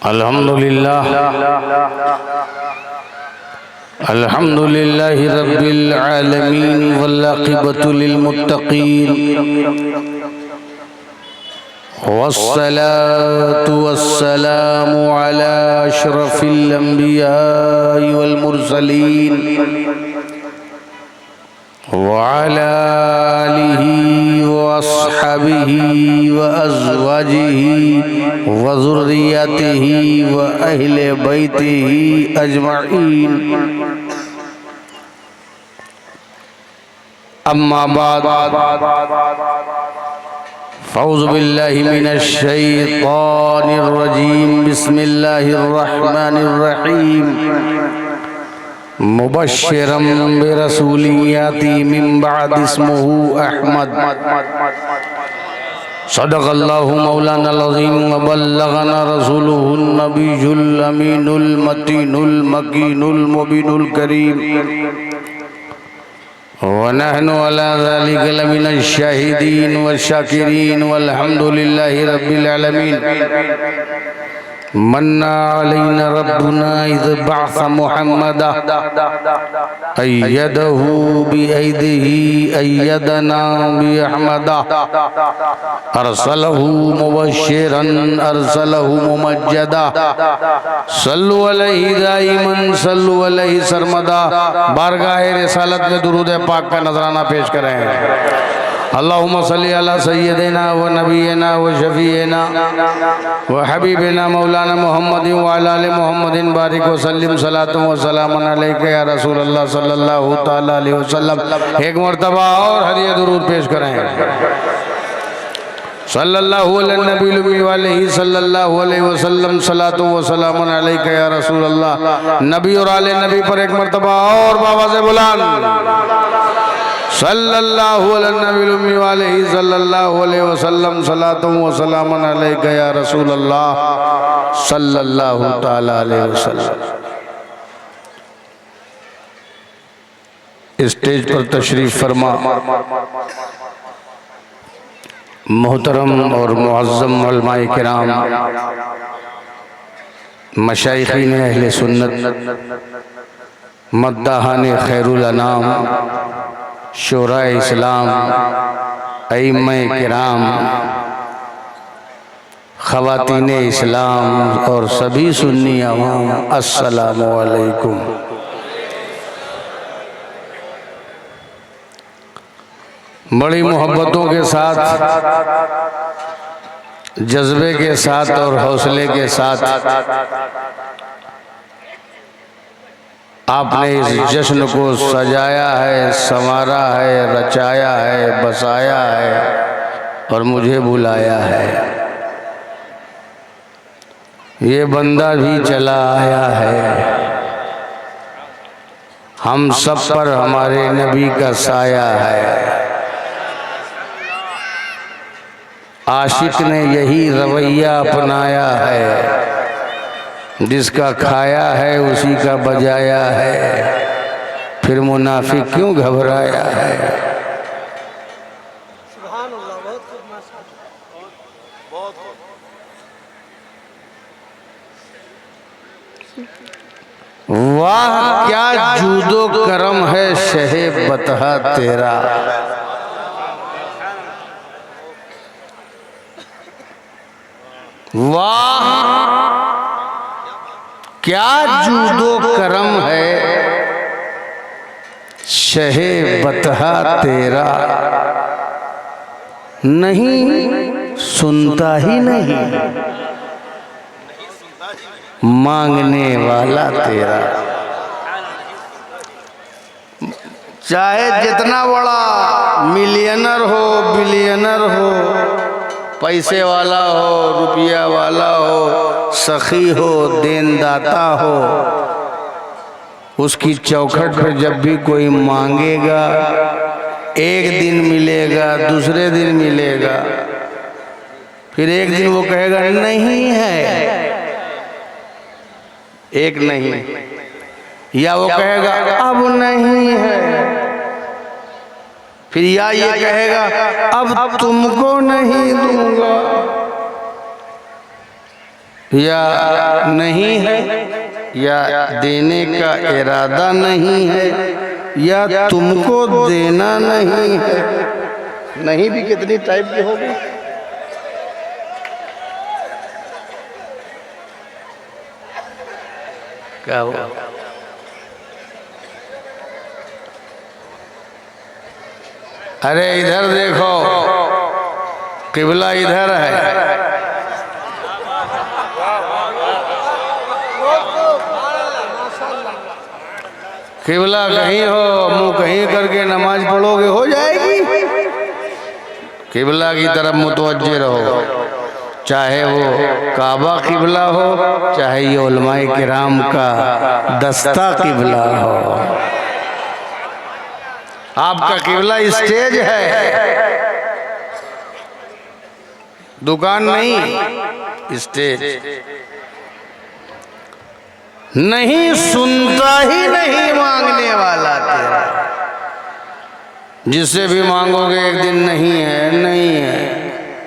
अल्हम्दुलिल्लाह अल्हम्दुलिल्लाहि रब्बिल आलमीन वल आक़िबतु लिल मुत्तक़ीन वस्सलातु वस्सलामु अला अशरफिल अंबियाइ वल मुरसलीन व अला आलिहि व अस्हाबिहि व अज़वाजिहि व ज़ुर्रिय्यतिहि व अहले बैतिहि अजमईन। अम्मा बाद फ़ौज़ु बिल्लाहि मिनश शैतानिर रजीम। बिस्मिल्लाहिर रहमानिर रहीम। मुबश्शिरम बिरसूलिन याती मिन बाद इस्मुहु अहमद। सदक़ल्लाहु मौलानाल अज़ीम व बल्लगना रसूलुहुन नबियुल अमीनुल मतीनुल मकीनुल मुबीनुल करीम व नहनु अला ज़ालिका लमिनश शाहिदीन व शाकिरीन वल्हम्दुलिल्लाहि रब्बिल आलमीन। मन्ना अलैना रब्बुना इज़ बअस मुहम्मदा अय्यदहु बिअयदिही अय्यदना बिअहमदा अरसलहु मुबश्शिरन अरसलहु मुमज्जदा सल्लु अलैहि दाइमन सल्लु अलैहि सरमदा। बारगाह रिसालत में दुरूद पाक का नजराना पेश करें। अल्लाहुम्मा सल्ली अला सय्यदिना व नबीना व शफीना व हबीबिना मौलाना मुहम्मदिन व अला आलि मुहम्मदिन बारिक व सल्लिम सलातु व सलामुन अलैका या रसूल अल्लाह सल्लल्लाहु तआला अलैहि वसल्लम। एक मर्तबा और हदिया दुरूद पेश करें। सल्लल्लाहु अला नबील उम्मी व अलैहि सल्लल्लाहु अलैहि वसल्लम सलातु व सलामुन अलैका या रसूल अल्लाह। नबी और आले नबी पर एक मर्तबा और बाबा से बुलंद सल्लल्लाहु अलैहि उम्मी वालेही सल्लल्लाहु अलैहि वसल्लम सलातु व सलामुन अलैका या रसूल अल्लाह सल्लल्लाहु तआला अलैहि वसल्लम। स्टेज पर तशरीफ फरमा मोहतरम और मुअज़्ज़म उलमाए किराम, मशाइखीन अहले सुन्नत, मद्दाहाने खैरुल अनाम, शोराए इस्लाम, अइम्माए किराम, ख़वातीने इस्लाम और सभी सुन्नी अवाम, अस्सलामु अलैकुम। बड़ी मोहब्बतों के साथ, जज्बे के साथ और हौसले के साथ आपने इस जश्न को सजाया है, संवारा है, रचाया है, बसाया है और मुझे बुलाया है। ये बंदा भी चला आया है। हम सब पर हमारे नबी का साया है। आशिक ने यही रवैया अपनाया है। जिसका खाया है उसी का बजाया है। फिर मुनाफिक क्यों घबराया है। वाह क्या जूदो करम है शहे बतहा तेरा। वाह क्या जूदो करम है शहे बतहा तेरा। नहीं सुनता ही नहीं मांगने वाला तेरा। चाहे जितना बड़ा मिलियनर हो, बिलियनर हो, पैसे वाला हो, रुपया वाला हो, सखी हो, देनदाता हो, उसकी चौखट पर जब भी कोई मांगेगा, एक दिन मिलेगा, दूसरे दिन मिलेगा, फिर एक दिन वो कहेगा नहीं है, एक नहीं, या वो कहेगा अब नहीं है, फिर या ये कहेगा अब तुमको नहीं दूंगा, या नहीं है, या देने का इरादा नहीं है, या तुमको देना नहीं है। नहीं भी कितनी टाइप की होगी। क्या हुआ? अरे इधर देखो, किबला इधर है। किबला कहीं हो, मुंह कहीं करके नमाज पढ़ोगे हो जाएगी। किबला की तरफ मुतवज्जे रहो, चाहे वो काबा किबला हो, चाहे ये उलमाए किराम का दस्ता किबला हो। आपका किबला स्टेज है, दुकान नहीं, स्टेज। नहीं सुनता ही नहीं मांगने वाला तेरा, जिससे भी मांगोगे एक दिन नहीं है, नहीं है,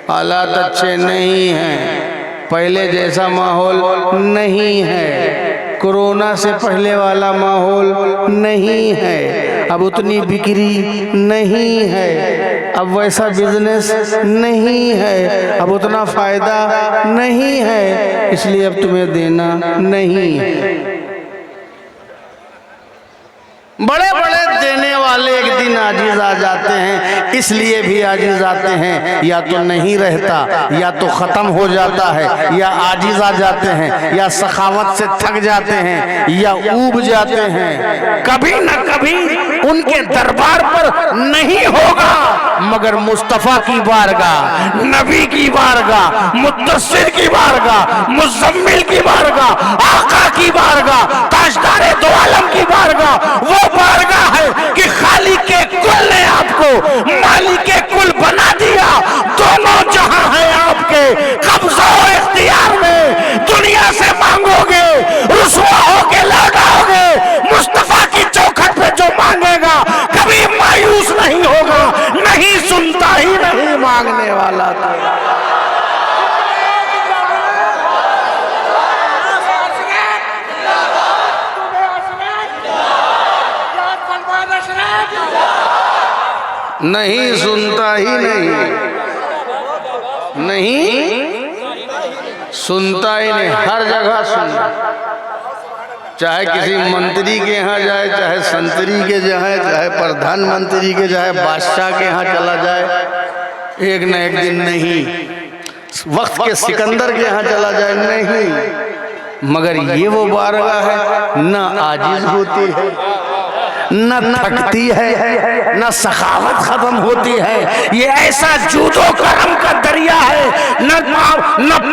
हालात अच्छे नहीं हैं, पहले जैसा माहौल नहीं है, कोरोना से पहले वाला माहौल नहीं है, अब उतनी बिक्री नहीं है, अब वैसा बिजनेस नहीं है, अब उतना फायदा नहीं है, इसलिए अब तुम्हें देना नहीं है। बड़े बड़े देने वाले एक दिन आजिज आ जाते हैं, इसलिए भी आजिज आते हैं, या तो नहीं रहता, या तो खत्म हो जाता है, या आजिज आ जाते हैं, या सखावत से थक जाते हैं, या ऊब जाते हैं। कभी न कभी उनके दरबार पर नहीं होगा, मगर मुस्तफा की बारगाह, नबी की बारगाह, मुद्दस्सिर की बारगाह, मुज़म्मिल की बारगाह, आका की बारगाह, ताजदारे दो आलम की बारगाह, वो बारगाह है कि खालिक के कुल ने आपको मालिक के कुल बना दिया। दोनों जहां है आपके कब्जा और इख्तियार में। दुनिया से मांगोगे, रुसवा होके लौटाओगे, मुस्तफा की चौखट पे जो मांगेगा कभी मायूस नहीं होगा। नहीं सुनता ही नहीं मांगने वाला था। नहीं सुनता ही नहीं, नहीं सुनता ही नहीं, हर जगह सुनता। चाहे किसी मंत्री के यहाँ जाए, चाहे संतरी के जाए, चाहे प्रधानमंत्री के जाए, बादशाह के यहाँ चला जाए, एक न एक दिन नहीं। वक्त के सिकंदर के यहाँ चला जाए, नहीं। मगर ये वो बारगाह है, न आजिज होती है, न थकती है, न सखावत खत्म होती है। ये ऐसा जूदो करम का दरिया है, न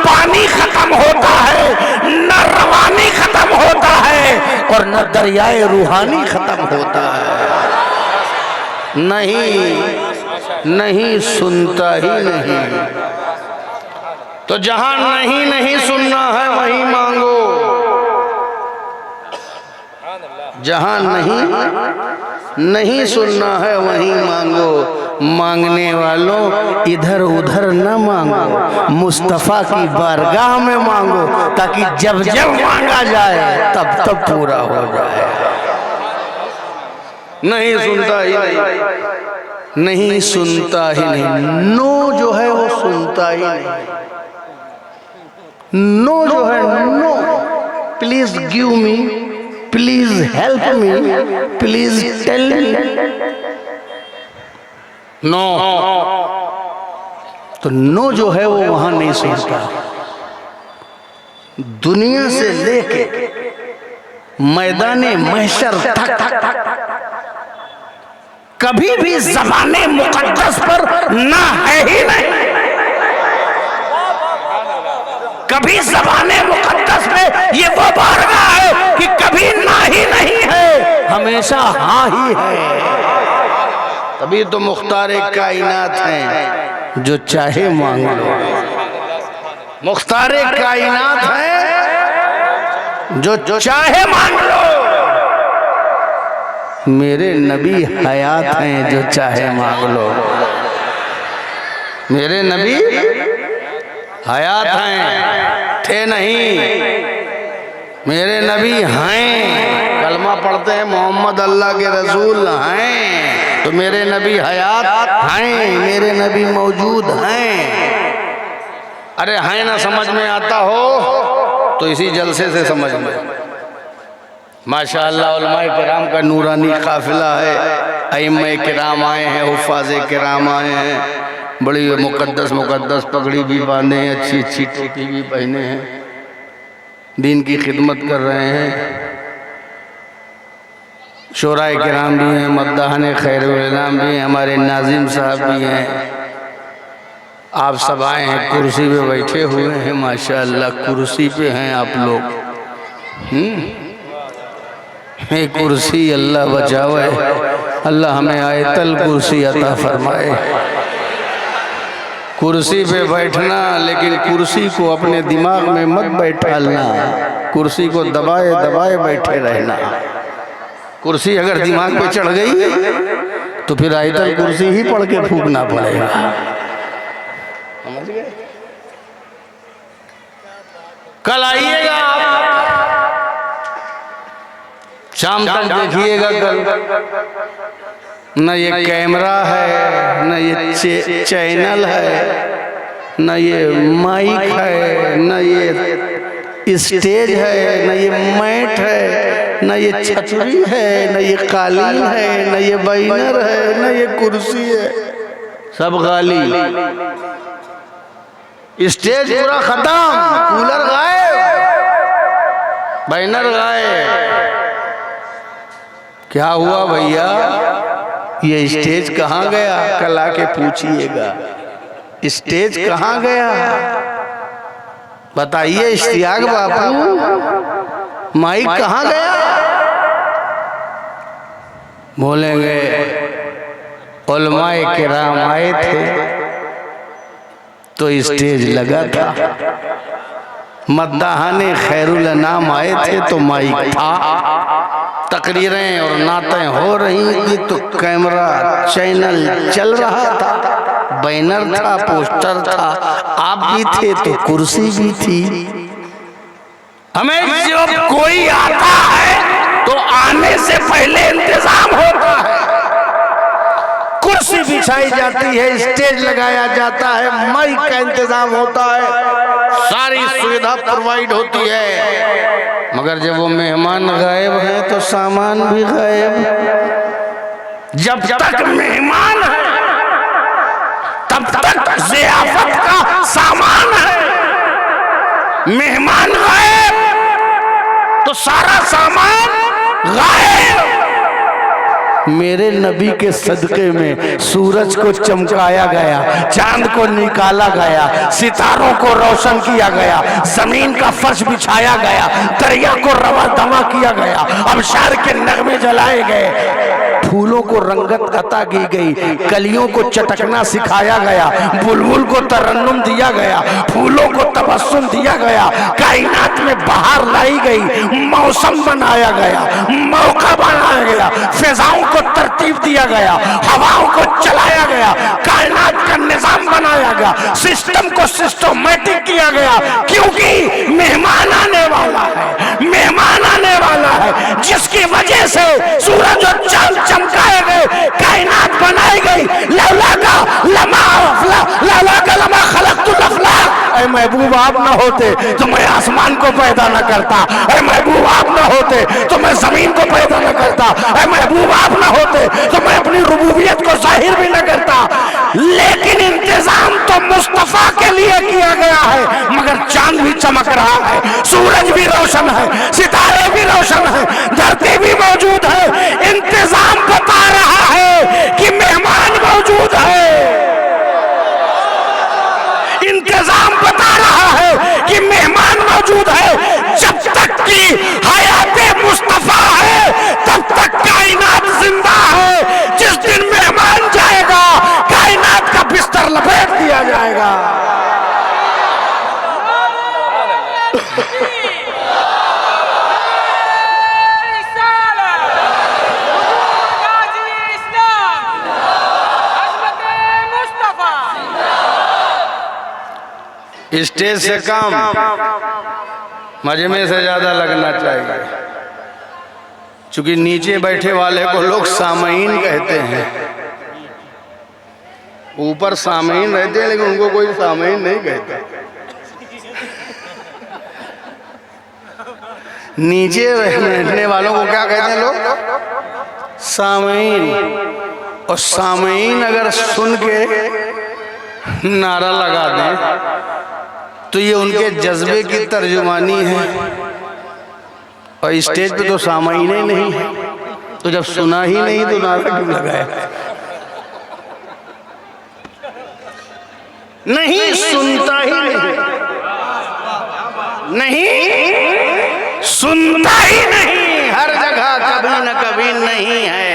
पानी खत्म होता है, न रवानी खत्म होता है, और न दरियाए रूहानी खत्म होता है। नहीं, नहीं सुनता ही नहीं। तो जहां नहीं नहीं सुनना है वहीं मांगो, जहां नहीं सुनना है वहीं मांगो। मांगने वालों इधर उधर न मांगो, मुस्तफा की बारगाह में मांगो, ताकि जब जब मांगा जाए तब तब पूरा हो जाए। नहीं सुनता ही नहीं, नहीं सुनता ही नहीं। नो जो है वो सुनता ही नहीं। नो जो है, no, please give me, please help me, please tell me, no. तो नो जो है वो वहां नहीं सुनता। दुनिया से लेके मैदाने महशर तक कभी भी ज़बाने मुक़द्दस पर ना है ही नहीं। कभी ज़बाने मुक़द्दस पे ये वो बारगाह है कि कभी ना ही नहीं है, हमेशा हाँ ही है। तभी तो मुख्तारे कायनात हैं, जो चाहे मांग लो। मुख्तारे कायनात हैं, जो चाहे मांग लो। मेरे नबी हयात हैं, जो चाहे मांग लो। मेरे नबी हयात हैं, थे नहीं, मेरे नबी हैं। कलमा पढ़ते हैं मोहम्मद अल्लाह के रसूल हैं, तो मेरे नबी हयात हैं, मेरे नबी मौजूद हैं। अरे हैं ना समझ में आता हो तो इसी जलसे से समझ में। माशाअल्लाह उलमाए किराम का नूरानी काफिला है, अइम्मे किराम आए हैं, हुफ़ाज़े किराम आए हैं, बड़ी मुक़द्दस पगड़ी भी बांधे हैं, अच्छी अच्छी टोपी भी पहने हैं, दीन की खिदमत कर रहे हैं। शोराए किराम भी हैं, मद्दाहने खैरुल इनाम भी हैं, हमारे नाज़िम साहब भी हैं। आप सब आए हैं, कुर्सी पे बैठे हुए हैं, माशाअल्लाह कुर्सी पे हैं आप लोग। ये कुर्सी अल्लाह बचावे, अल्लाह हमें आयतल कुर्सी अता फरमाए। कुर्सी पे बैठना, लेकिन कुर्सी को अपने दिमाग में मत बैठालना, कुर्सी को दबाए दबाए बैठे रहना। कुर्सी अगर दिमाग पे चढ़ गई तो फिर आयतल कुर्सी ही पढ़ के फूकना पड़ेगा। समझ गए? कल आइएगा, शाम तक देखिएगा। कल न ये कैमरा है, न ये चैनल है, न ये माइक है, न ये स्टेज है, न ये मैट है, न ये छतरी है, न ये कालीन है, न ये बैनर है, न ये कुर्सी है, सब गाली। स्टेज पूरा खत्म, कूलर गायब, बैनर गायब। क्या हुआ भैया, ये स्टेज कहाँ गया? कल आके पूछिएगा स्टेज कहाँ गया, बताइए। इश्तियाक बापू माइक कहाँ गया? बोलेंगे उलमाए किराम आए थे तो स्टेज लगा था, मद्दाहाने खैरुल अनाम आए थे तो माइक था, तकरीरें और नातें हो रही थी तो कैमरा चैनल चल रहा था, बैनर था, पोस्टर था, आप भी थे तो कुर्सी भी थी। हमें जब कोई आता है तो आने से पहले इंतजाम होता है, कुर्सी बिछाई जाती है, स्टेज लगाया जाता है, माइक का इंतजाम होता है, सारी सुविधा प्रोवाइड होती है। मगर जब वो मेहमान गायब हैं तो सामान भी गायब। जब तक मेहमान है तब तक ज़ियाफत का सामान है, मेहमान गायब तो सारा सामान गायब। मेरे नबी के सदक़े में सूरज को चमकाया गया, चांद को निकाला गया, सितारों को रोशन किया गया, जमीन का फर्श बिछाया गया, दरिया को रवा दवा किया गया, अबशार के नगमे जलाए गए, फूलों को रंगत अता की गई, कलियों को चटकना सिखाया गया, बुलबुल को तरन्नुम दिया गया, फूलों को तबस्सुम दिया गया, कायनात में बहार लाई गई, मौसम बनाया गया, मौका बनाया गया, फिजाओं को तरतीब दिया गया, हवाओं को चलाया गया, कायनात का निजाम बनाया गया, सिस्टम को सिस्टमैटिक किया गया, क्योंकि मेहमान आने वाला है, मेहमान आने वाला है, जिसकी वजह से सूरज और चांद चमकाए गए, कायनात बनाई गई। लौला का लमा खलक़तुल अफ़लाक, ऐ महबूब आप न होते तो मैं आसमान को पैदा न करता, ऐ महबूब आप न होते तो मैं जमीन को पैदा न करता, ऐ महबूब आप न होते तो मैं अपनी रुबूबियत को जाहिर भी न करता। लेकिन इंतजाम तो मुस्तफा के लिए किया गया है, मगर चांद भी चमक रहा है, सूरज भी रोशन है, सितारे भी रोशन है, धरती भी मौजूद है, इंतजाम बता रहा है कि मेहमान मौजूद है, इंतजाम बता रहा है कि मेहमान मौजूद है। जब तक की हयाते मुस्तफा है तब तक कायनात जिंदा है, जिस दिन मेहमान जाएगा कायनात का बिस्तर लपेट दिया जाएगा। स्टेज से काम मजमे से ज्यादा लगना चाहिए, क्योंकि नीचे बैठे वाले को लोग सामईन कहते हैं। ऊपर सामईन रहते हैं लेकिन उनको कोई सामईन नहीं कहता। नीचे बैठने वालों को क्या कहते हैं लोग? सामईन। और सामईन अगर सुन के नारा लगा दें तो ये उनके जज्बे की तर्जुमानी है। और स्टेज पे तो सामईन ही नहीं है, तो जब सुना ही नहीं तो नारा क्यों लगाया? नहीं सुनता ही नहीं सुनता ही नहीं, हर जगह कभी न कभी नहीं है।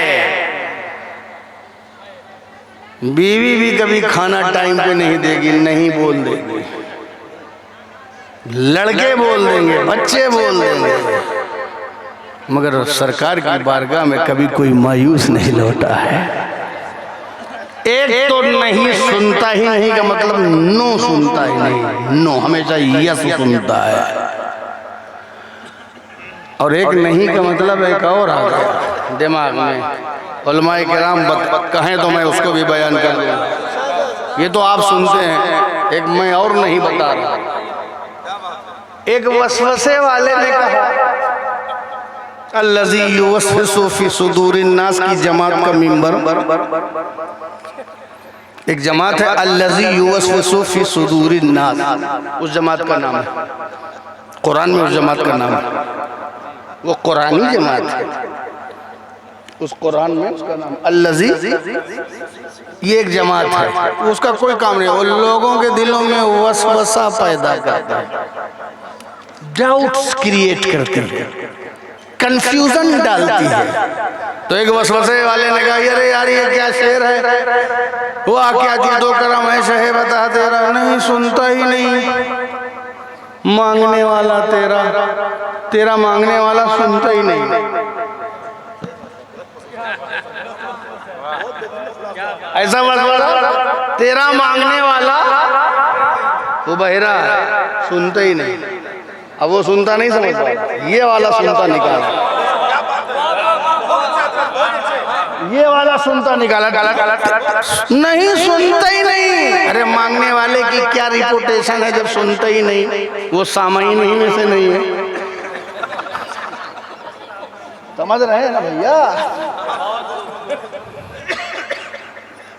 बीवी भी कभी खाना टाइम पे नहीं देगी, नहीं बोल देगी। लड़के बोल देंगे, बच्चे बोल देंगे, मगर सरकार की बारगाह में कभी कोई मायूस नहीं लौटा है। एक तो नहीं सुनता ही नहीं का मतलब नो सुनता ही नहीं, नो हमेशा यस सुनता है। और एक नहीं का मतलब एक और आ गया दिमाग में, उलमाए किराम कहें तो मैं उसको भी बयान कर दूं। ये तो आप सुनते हैं, एक मैं और नहीं बता रहा। एक वसवसे वाले ने कहा अल्लज़ी युवस्विसु फी सुदूरिन नास की जमात का मिंबर, एक जमात है अल्लज़ी युवस्विसु फी सुदूरिन नास, उस जमात का नाम है कुरान में, उस जमात का नाम है, वो कुरानी जमात है, उस कुरान में उसका नाम अल्लज़ी, ये एक जमात है। उसका कोई काम नहीं, वो लोगों के दिलों में वसवसा पैदा करता है, डाउट्स क्रिएट करती है, कंफ्यूजन डालती है। तो एक वसवसे वाले ने कहा अरे यार ये क्या शेर है, वो क्या दो करम ऐसे है बता तेरा, नहीं सुनता ही नहीं, मांगने वाला तेरा, तेरा मांगने वाला सुनता ही नहीं। ऐसा वसवसा, तेरा मांगने वाला वो बहरा है, सुनता ही नहीं। अब वो सुनता नहीं समझता, ये वाला सुनता निकाला, ये वाला सुनता निकाला, नहीं सुनता ही नहीं। अरे मांगने वाले की क्या रिपोर्टेशन है जब सुनता ही नहीं? वो सामईन ही में से नहीं है। समझ रहे हैं ना भैया?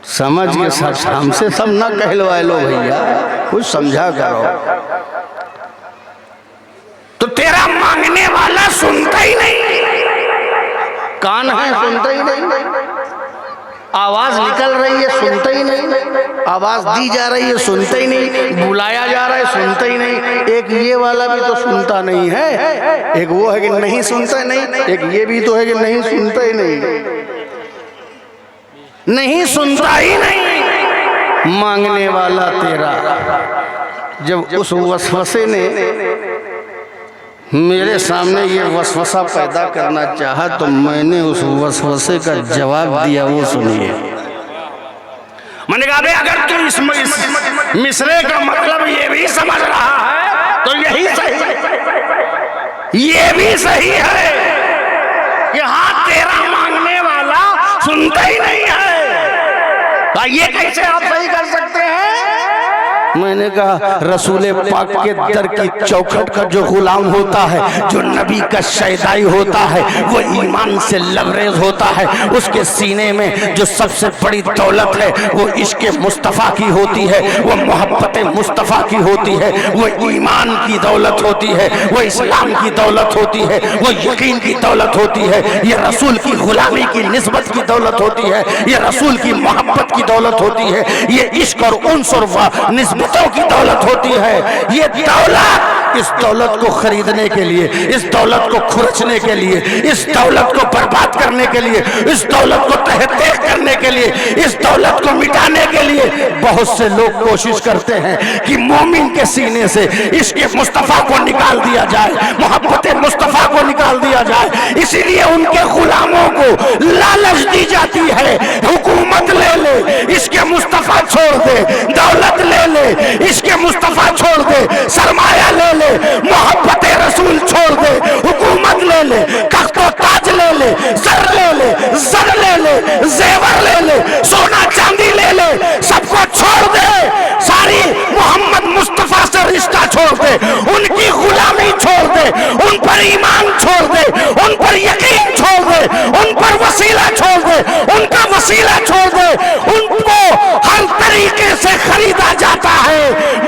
समझ के सब हमसे सब न कहलवाए लो भैया, कुछ समझा करो। तो तेरा मांगने वाला सुनता ही नहीं, कान है सुनता ही नहीं, आवाज निकल रही है सुनता ही नहीं, आवाज दी जा रही है सुनता ही नहीं, बुलाया जा रहा है सुनता ही नहीं। एक ये वाला भी तो सुनता नहीं है, एक वो है कि नहीं सुनता नहीं, एक ये भी तो है कि नहीं सुनता ही नहीं, नहीं सुनता ही नहीं। मांगने वाला तेरा, जब उस वसवसे ने मेरे सामने ये वसवसा पैदा करना चाहा तो मैंने उस वसवसे का जवाब दिया, वो सुनिए। मैंने कहा अगर तू इस मिसरे का मतलब ये भी समझ रहा है तो यही सही है, ये भी सही है कि हाँ तेरा मांगने वाला सुनता ही नहीं है। ये कैसे आप सही कर सकते हैं? मैंने कहा रसूल पाक के दर की चौखट का जो गुलाम होता है, जो नबी का शैदाई होता है, वो ईमान से लबरेज होता है। उसके सीने में जो सबसे बड़ी दौलत है वो इश्क मुस्तफ़ा की होती है, वो मोहब्बत मुस्तफ़ा की होती है, वो ईमान की दौलत होती है, वो इस्लाम की दौलत होती है, वो यकीन की दौलत होती है, ये रसूल की गुलामी की निस्बत की दौलत होती है, ये रसूल की मोहब्बत की दौलत होती है, ये इश्क और उन्स और निस्बतों की दौलत होती है। ये दौलत इस दौलत को खरीदने के लिए, इस दौलत को खुरचने के लिए, इस दौलत को बर्बाद करने के लिए, इस दौलत को तहत करने के लिए, इस दौलत को मिटाने के लिए बहुत से लोग कोशिश करते हैं कि मोमिन के सीने से इश्क़ मुस्तफ़ा को निकाल दिया जाए, मोहब्बत मुस्तफ़ा को निकाल दिया जाए। इसीलिए उनके गुलामों को लालच दी जाती है, हुकूमत ले ले, इश्क़ मुस्तफ़ा छोड़ दे, दौलत ले ले, इश्क़ मुस्तफ़ा छोड़ दे, सरमाया ले ले, मोहब्बत रसूल छोड़ दे, हुकूमत ले ले, तख्तो ताज ले ले, सर ले ले, जर ले ले, जेवर ले ले, सोना चांदी ले ले, सबको छोड़ दे, सारी मोहम्मद मुस्तफ़ा से रिश्ता छोड़ दे, उनकी गुलामी छोड़ दे, उन पर ईमान छोड़ दे, उन पर यकीन छोड़ दे, उन पर वसीला छोड़ दे, उनका वसीला छोड़ दे, उनको हर तरीके से खरीदा जाता है,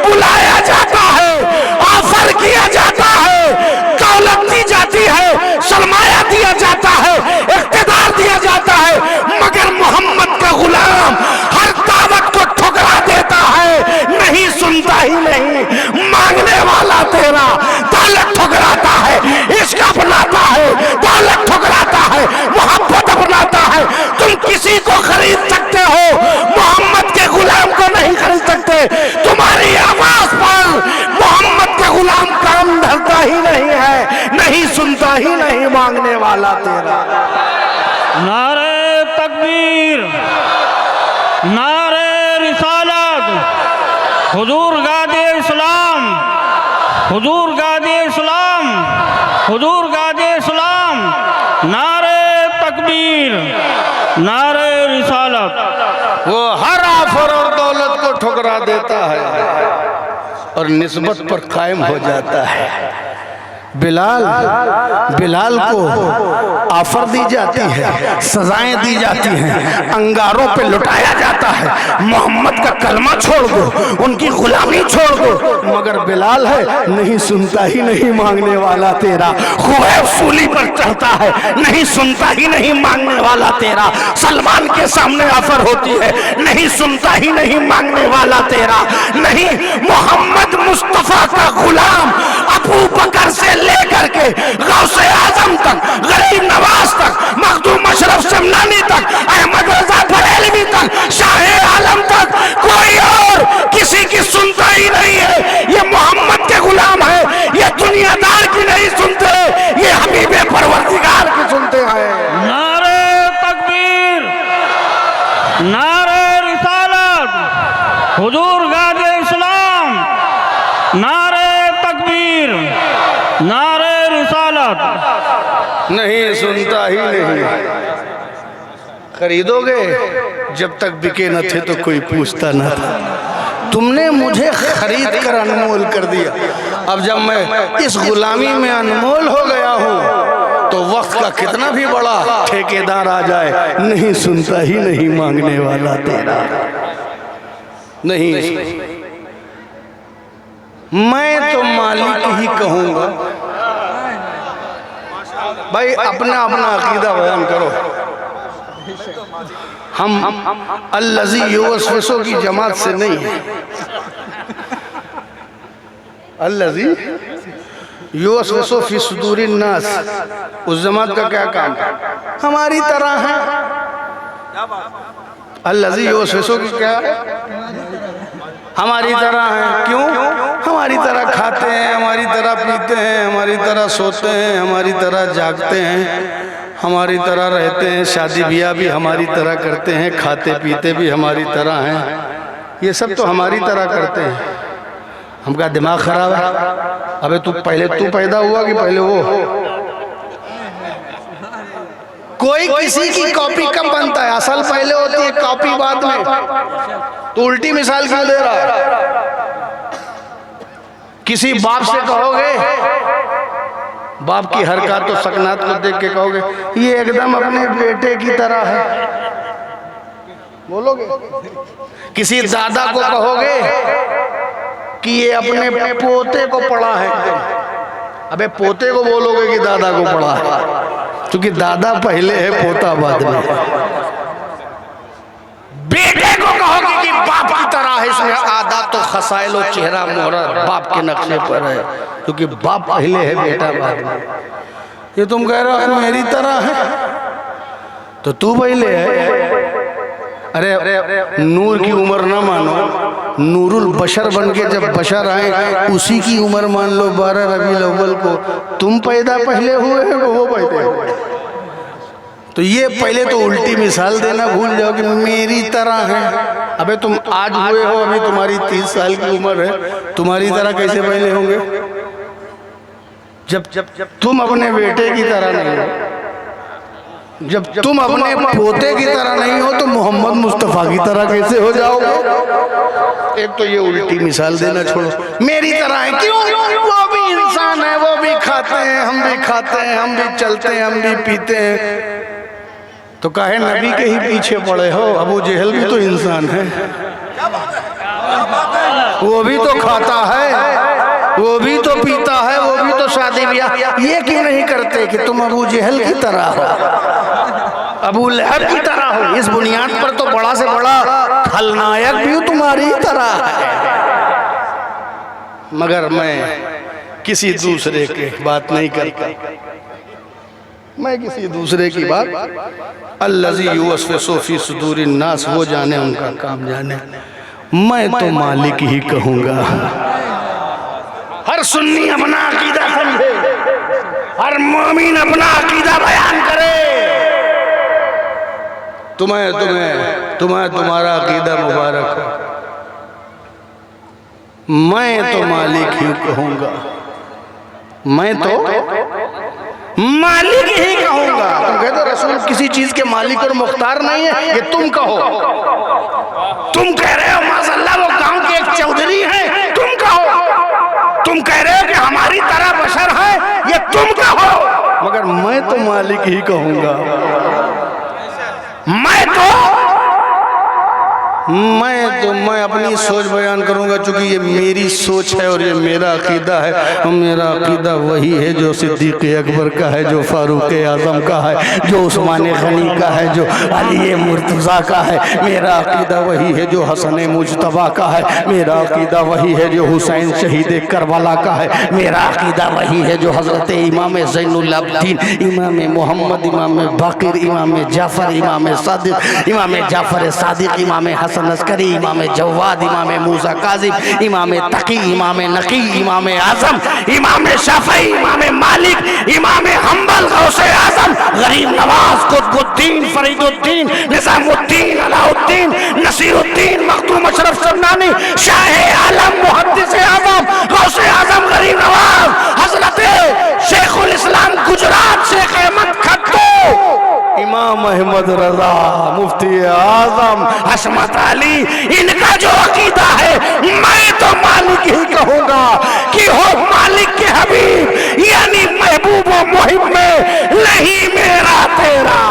बुलाया जाता है, ऑफर किया जाता है, दौलत दी जाती है, सरमाया दिया जाता है, इख्तिदार दिया जाता है, मगर मोहम्मद का गुलाम हर दावत को ठुकरा देता है, नहीं सुनता ही नहीं, मांगने वाला तेरा दौलत ठुकराता है, इश्क अपनाता है, दौलत ठुकराता है, मोहब्बत अपनाता है। तुम किसी को खरीद सकते हो, मोहम्मद के गुलाम को नहीं खरीद सकते। तुम्हारी आवाज पर मोहम्मद का गुलाम काम धरता ही नहीं है, नहीं सुनता ही नहीं, मांगने वाला तेरा। नारे तकबीर, नारे रिसालत, हुजूर गादे इस्लाम, हुजूर गादे इस्लाम, हुजूर गादे इस्लाम, नारे तकबीर, नारे रिसालत। वो हर ऑफर और दौलत को ठुकरा देता है और निस्बत पर कायम हो जाता है। बिलाल को ऑफर दी जाती है, सजाएं दी जाती हैं, अंगारों पे लुटाया जाता है, मोहम्मद का कलमा छोड़ दो, उनकी गुलामी छोड़ दो, मगर बिलाल है नहीं सुनता ही नहीं, मांगने वाला तेरा। खुबैब सूली पर चढ़ता है, नहीं सुनता ही नहीं, मांगने वाला तेरा। सलमान के सामने ऑफर होती है, नहीं सुनता ही नहीं, मांगने वाला तेरा। नहीं, मोहम्मद मुस्तफा का गुलाम अबू बकर से लेकर के गौसे आजम तक, गरीब नवाज तक, मखदूम अशरफ शमनानी तक, अहमद रजा बरेलवी तक, शाह आलम तक, कोई और किसी की सुनता ही नहीं है। ये मोहम्मद के गुलाम है, ये दुनियादार की नहीं सुनते, ये हबीबे परवरदिगार की सुनते हैं। नारे तकबीर, नारे रिसालत, हुजूर गादे इस्लाम, नारे तकबीर, नारे रिसालत। नहीं सुनता ही नहीं। खरीदोगे, जब तक बिके न थे तो कोई पूछता न था। तुमने मुझे खरीद कर अनमोल कर दिया, अब जब मैं इस गुलामी में अनमोल हो गया हूँ तो वक्त का कितना भी बड़ा ठेकेदार आ जाए, नहीं सुनता ही नहीं, मांगने वाला तेरा। नहीं, मैं तो मालिक ही कहूंगा। भाई अपना अपना अकीदा बयान करो। हम अल्लज़ी युवस्विसो की जमात से नहीं है। अल्लज़ी युवस्विसो फी सुदूरिन नास, उस जमात का क्या काम है? हमारी तरह है। अल्लज़ी युवस्विसो की क्या है? हमारी तरह है। क्यों? हमारी तरह खाते हैं, हमारी तरह पीते हैं, हमारी तरह सोते हैं, हमारी तरह जागते हैं, हमारी तरह रहते हैं, शादी ब्याह भी हमारी तरह करते हैं, खाते पीते भी हमारी तरह हैं। ये सब तो हमारी तरह करते हैं। हमका दिमाग खराब है। अबे तू पैदा हुआ कि पहले वो? कोई किसी की कॉपी कब बनता है? असल पहले होती है, कॉपी बाद में। तो उल्टी मिसाल क्यों दे रहा है? किसी बाप से कहोगे, बाप की हरकत तो सकनात को देख के कहोगे ये एकदम अपने बेटे की तरह है, बोलोगे? किसी दादा को कहोगे कि ये अपने पोते को पढ़ा है एकदम, अबे पोते को बोलोगे कि दादा को पढ़ा है? क्योंकि दादा पहले है, पोता बाद में। बेटे को कहोगे कि बाप की तरह है इसमें आदत तो खसाइल और चेहरा मोहरा बाप के नक्शे पर है, क्योंकि बाप पहले है बेटा बाद में। ये तुम कह रहे हो मेरी तरह है तो तू पहले है। अरे नूर की उम्र ना मानो, नूरुल बशर बन के जब बशर आए उसी की उम्र मान लो 12 रबीउल अव्वल को। तुम पैदा पहले हुए हैं वो पहले हुए। तो ये पहले तो उल्टी मिसाल देना भूल जाओ कि मेरी तरह है। अबे तुम आज हुए हो, अभी तुम्हारी 30 साल की उम्र है, तुम्हारी तरह कैसे पहले होंगे? जब तुम अपने बेटे की तरह नहीं हो, जब तुम अपने पोते की तरह नहीं हो, तो मोहम्मद मुस्तफ़ा की तरह कैसे हो जाओगे? एक तो ये उल्टी मिसाल देना छोड़ो, मेरी तरह है। क्यों? वो भी इंसान है, वो भी खाते हैं, हम भी खाते हैं, हम भी चलते हैं, हम भी पीते हैं। तो काहे नबी के ही पीछे पड़े हो? अबू जहल भी तो इंसान है, वो भी तो खाता है, वो भी तो पीता है, वो भी तो शादी ब्याह। ये क्यों नहीं करते कि तुम अबू जहल की तरह हो, अबू लहब की तरह हो? इस बुनियाद पर तो बड़ा से बड़ा खलनायक भी तुम्हारी तरह है। मगर मैं किसी दूसरे की बात नहीं करता, मैं किसी दूसरे की बात अल्लज़ी युवस्विसु फी सुदूरिन नास, वो जाने, उनका काम जाने। मैं तो मालिक ही कहूँगा। हर सुन्नी अपना अकीदा समझे, हर मोमिन अपना अकीदा बयान करे। तुम्हें तुम्हारा अकीदा मुबारक हो। मैं तो मालिक ही कहूँगा, मैं तो मालिक ही कहूँगा। तुम कहते हो रसूल किसी चीज के मालिक और मुख्तार नहीं है, ये तुम कहो। तुम कह रहे हो माशाअल्लाह वो गांव के एक चौधरी है, तुम कहो। तुम कह रहे हो कि हमारी तरह बशर है, ये तुम कहो। मगर मैं तो मालिक ही कहूँगा। मैं अपनी सोच बयान करूंगा, चूंकि ये मेरी सोच है और ये मेरा अकीदा है। और मेरा अकीदा वही है जो सिद्दीक़ अकबर का है, जो फारूक आज़म का है, जो उस्मान गनी का है, जो अली मुर्तज़ा का है। मेरा अकीदा वही है जो हसन मुजतबा का है। मेरा अकीदा वही है जो हुसैन शहीद करबला का है। मेरा अकीदा वही है जो हज़रत इमाम ज़ैनुल आबिदीन, इमाम मोहम्मद, इमाम बाक़िर, इमाम जाफ़र, इमाम सादिक़, इमाम जाफ़र सादिक़, इमाम हसन अस्करी, इमाम जवाद, इमाम मूसा काज़िम, इमाम तकी, इमाम नकी, इमाम आज़म, इमाम शाफ़ई, इमाम मालिक, इमाम हम्बल, गौसे आज़म, गरीब नवाज, कुतुबुद्दीन, फरीदुद्दीन, निज़ामुद्दीन, अलाउद्दीन, नसीरुद्दीन, मखदूम अशरफ शमनानी, शाह आलम, मुहद्दिस आज़म, गौसे आज़म, गरीब नवाज, हज़रत शेखुल इस्लाम गुजरात शेख अहमद खट्टू, इमाम अहमद रजा, मुफ्ती आज़म, हशमत अली। इनका जो अकीदा है, मैं तो मालिक ही कहूँगा कि हो मालिक के हबीब, यानी महबूब व मुहिब में नहीं मेरा तेरा।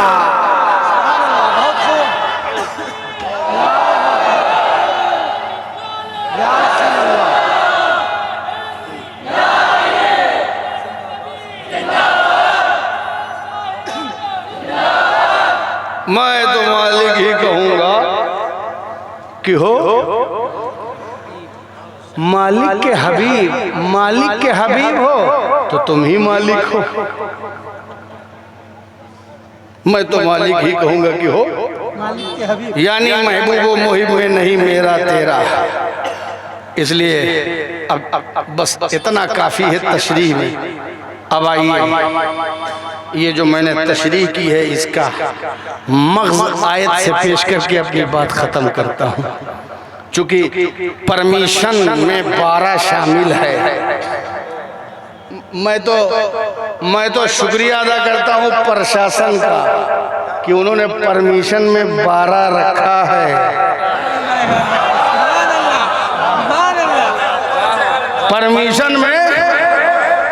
मैं तो मालिक ही कहूँगा कि हो मालिक के हबीब। मालिक के हबीब हो तो तुम ही मालिक हो। मैं तो मालिक ही कहूँगा कि हो मालिक के हबीब, यानी महबूब मुहिब में नहीं मेरा तेरा। इसलिए अब बस इतना काफ़ी है तशरीह में। अब आइए, ये जो मैंने तशरीह की है इसका मग़ज़ आयत से पेश करके अपनी बात ख़त्म करता हूँ। चूँकि परमिशन में 12 शामिल है। मैं तो शुक्रिया अदा करता हूँ प्रशासन का कि उन्होंने परमिशन में 12 रखा है। परमिशन में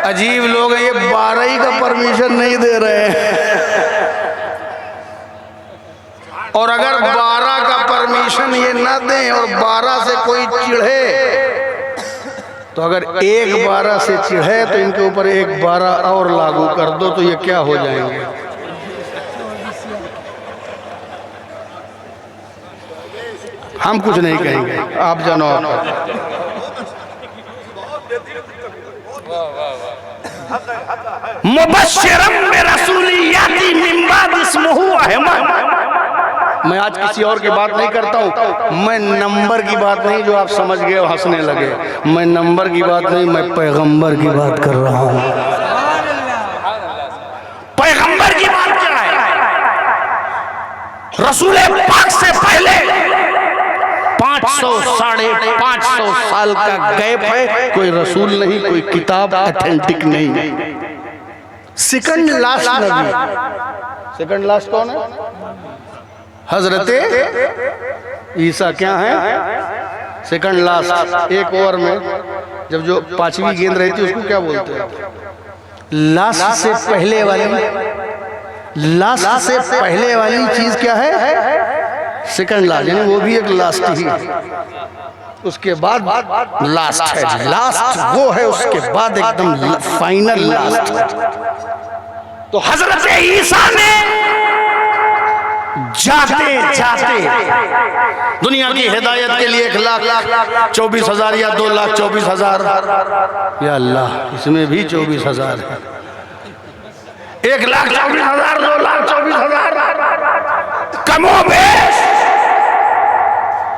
अजीब लोग हैं, ये 12 ही का परमिशन नहीं दे रहे हैं। और अगर 12 का परमिशन ये ना दें और 12 से कोई चिढ़े, तो अगर एक 12 से चिढ़े तो इनके ऊपर एक 12 और लागू कर दो, तो ये क्या हो जाएंगे? हम कुछ नहीं कहेंगे, आप जानो। मुबश्शिरम बिरसूलिय्याति मिन बाद इस्मुहु अहमद। मैं आज किसी और की बात नहीं करता हूँ, मैं नंबर की बात नहीं जो आप समझ गए और हंसने लगे, मैं नंबर की बात नहीं, मैं पैगंबर की बात कर रहा हूँ। पैगंबर की बात क्या है? रसूल पाक से पहले 500 साढ़े 500 साल का गैप है, कोई रसूल नहीं, कोई किताब ऑथेंटिक नहीं। सेकंड लास्ट नबी, सेकंड लास्ट कौन है? हजरते ईसा। क्या है सेकंड लास्ट? एक ओवर में जब जो पांचवी गेंद रहती है उसको क्या बोलते हैं? लास्ट से पहले वाली, लास्ट से पहले वाली चीज क्या है? सेकंड लास्ट, यानी वो भी एक लास्ट ही है, उसके बाद लास्ट है। लास्ट वो है, उसके बाद एकदम फाइनल लास्ट। तो हजरत ईसा ने जाते जाते दुनिया की हिदायत के लिए 1,24,000 या 2,24,000, या अल्लाह इसमें भी 24,000 है। 1,24,000 2,24,000 कमोबेश